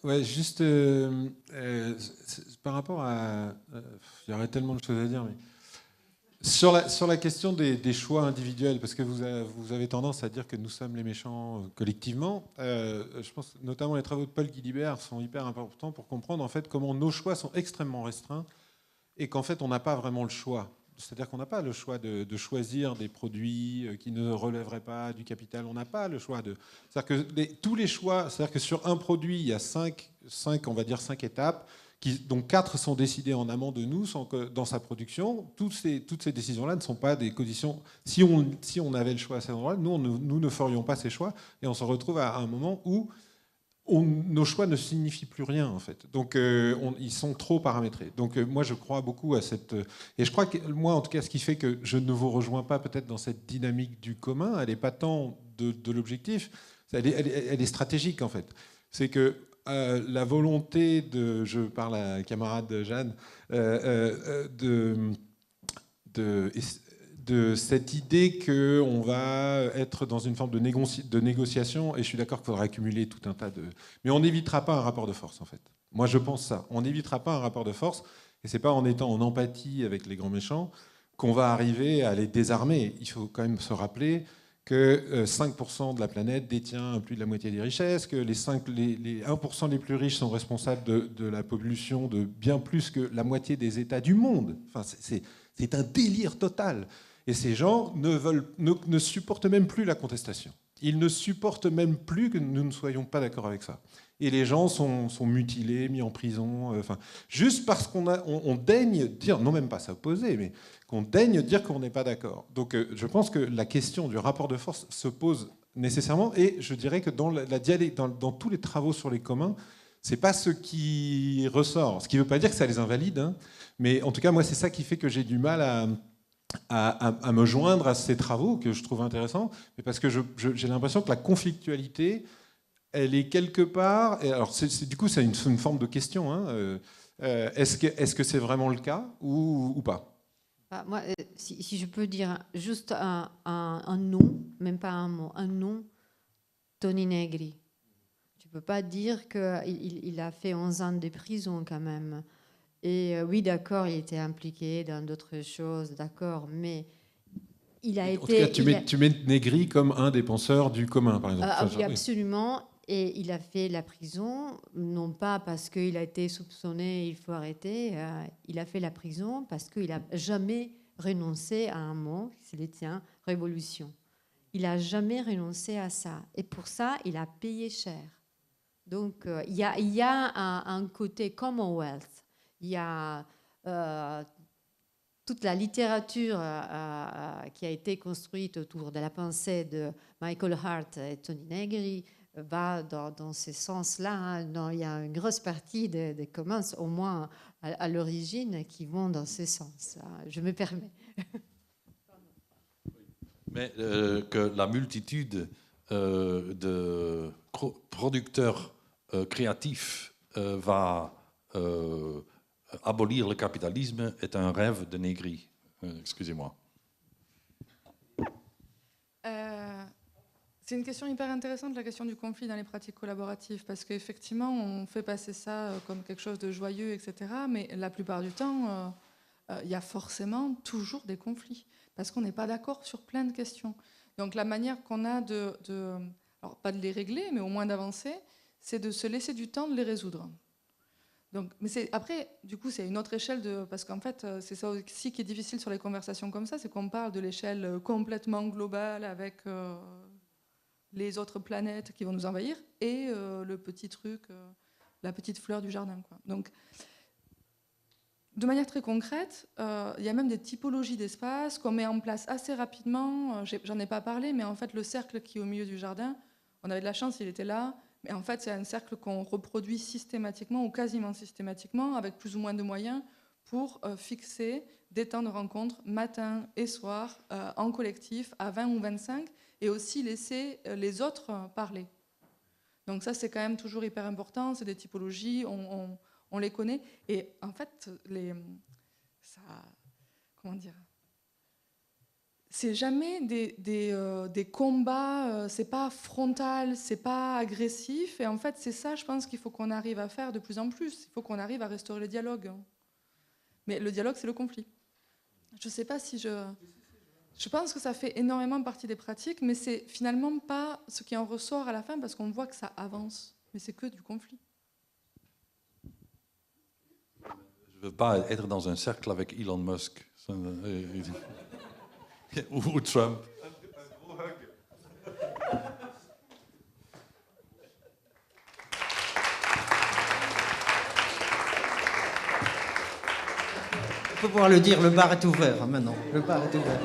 Ouais, juste par rapport à... il y aurait tellement de choses à dire, mais sur la question des choix individuels, parce que vous avez tendance à dire que nous sommes les méchants collectivement, je pense notamment les travaux de Paul Guilibert sont hyper importants pour comprendre en fait comment nos choix sont extrêmement restreints et qu'en fait on n'a pas vraiment le choix. C'est-à-dire qu'on n'a pas le choix de choisir des produits qui ne relèveraient pas du capital. On n'a pas le choix de... C'est-à-dire que tous les choix... C'est-à-dire que sur un produit, il y a cinq étapes, dont 4 sont décidées en amont de nous, sans que dans sa production. Toutes ces décisions-là ne sont pas des conditions... Si on avait le choix à cet endroit, nous ne ferions pas ces choix. Et on se retrouve à un moment où nos choix ne signifient plus rien, en fait. Donc, ils sont trop paramétrés. Donc, moi, je crois beaucoup à cette... Et je crois que, moi, en tout cas, ce qui fait que je ne vous rejoins pas peut-être dans cette dynamique du commun, elle n'est pas tant de l'objectif, elle est stratégique, en fait. C'est que la volonté de... Je parle à la camarade Jeanne, de cette idée qu'on va être dans une forme de négociation, et je suis d'accord qu'il faudra accumuler tout un tas de... Mais on n'évitera pas un rapport de force, en fait. Moi, je pense ça. On n'évitera pas un rapport de force, et c'est pas en étant en empathie avec les grands méchants qu'on va arriver à les désarmer. Il faut quand même se rappeler que 5% de la planète détient plus de la moitié des richesses, que les 1% les plus riches sont responsables de la pollution de bien plus que la moitié des États du monde. Enfin, c'est un délire total. Et ces gens ne supportent même plus la contestation. Ils ne supportent même plus que nous ne soyons pas d'accord avec ça. Et les gens sont mutilés, mis en prison, juste parce qu'on daigne dire, non même pas s'opposer, mais qu'on daigne dire qu'on n'est pas d'accord. Donc je pense que la question du rapport de force se pose nécessairement, et je dirais que dans tous les travaux sur les communs, c'est pas ce qui ressort. Ce qui ne veut pas dire que ça les invalide, hein, mais en tout cas, moi, c'est ça qui fait que j'ai du mal à me joindre à ces travaux que je trouve intéressants, mais parce que j'ai l'impression que la conflictualité, elle est quelque part... Et alors, du coup, c'est une forme de question. Hein, est-ce que c'est vraiment le cas ou pas? Moi, si je peux dire juste un nom, même pas un mot, un nom, Toni Negri. Tu ne peux pas dire qu'il a fait 11 ans de prison quand même. Et oui, d'accord, il était impliqué dans d'autres choses, d'accord, mais il a été... En tout cas, tu mets Negri comme un des penseurs du commun, par exemple. Oui, absolument. Et il a fait la prison, non pas parce qu'il a été soupçonné, il faut arrêter. Il a fait la prison parce qu'il n'a jamais renoncé à un mot, c'est le tien, révolution. Il n'a jamais renoncé à ça. Et pour ça, il a payé cher. Donc, il y a un côté Commonwealth. Il y a toute la littérature qui a été construite autour de la pensée de Michael Hart et Toni Negri va dans ce sens-là. Hein. Il y a une grosse partie des communs, au moins à l'origine, qui vont dans ce sens. Je me permets. Mais que la multitude de producteurs créatifs va abolir le capitalisme est un rêve de Négri. Excusez-moi. C'est une question hyper intéressante, la question du conflit dans les pratiques collaboratives, parce qu'effectivement, on fait passer ça comme quelque chose de joyeux, etc. Mais la plupart du temps, il y a forcément toujours des conflits, parce qu'on n'est pas d'accord sur plein de questions. Donc la manière qu'on a alors pas de les régler, mais au moins d'avancer, c'est de se laisser du temps de les résoudre. Donc, mais après, du coup, c'est une autre échelle, parce qu'en fait, c'est ça aussi qui est difficile sur les conversations comme ça, c'est qu'on parle de l'échelle complètement globale avec les autres planètes qui vont nous envahir et le petit truc, la petite fleur du jardin, quoi. Donc, de manière très concrète, il y a même des typologies d'espace qu'on met en place assez rapidement. J'en ai pas parlé, mais en fait, le cercle qui est au milieu du jardin, on avait de la chance, il était là. Mais en fait, c'est un cercle qu'on reproduit systématiquement ou quasiment systématiquement, avec plus ou moins de moyens, pour fixer des temps de rencontre matin et soir, en collectif, à 20 ou 25, et aussi laisser les autres parler. Donc ça, c'est quand même toujours hyper important. C'est des typologies, on les connaît. Et en fait, comment dire ? C'est jamais des combats, c'est pas frontal, c'est pas agressif. Et en fait, c'est ça, je pense, qu'il faut qu'on arrive à faire de plus en plus. Il faut qu'on arrive à restaurer le dialogue. Mais le dialogue, c'est le conflit. Je sais pas si je pense que ça fait énormément partie des pratiques, mais c'est finalement pas ce qui en ressort à la fin, parce qu'on voit que ça avance. Mais c'est que du conflit. Je ne veux pas être dans un cercle avec Elon Musk. Ou Trump. Un gros hug. On peut pouvoir le dire, le bar est ouvert maintenant. Le bar est ouvert.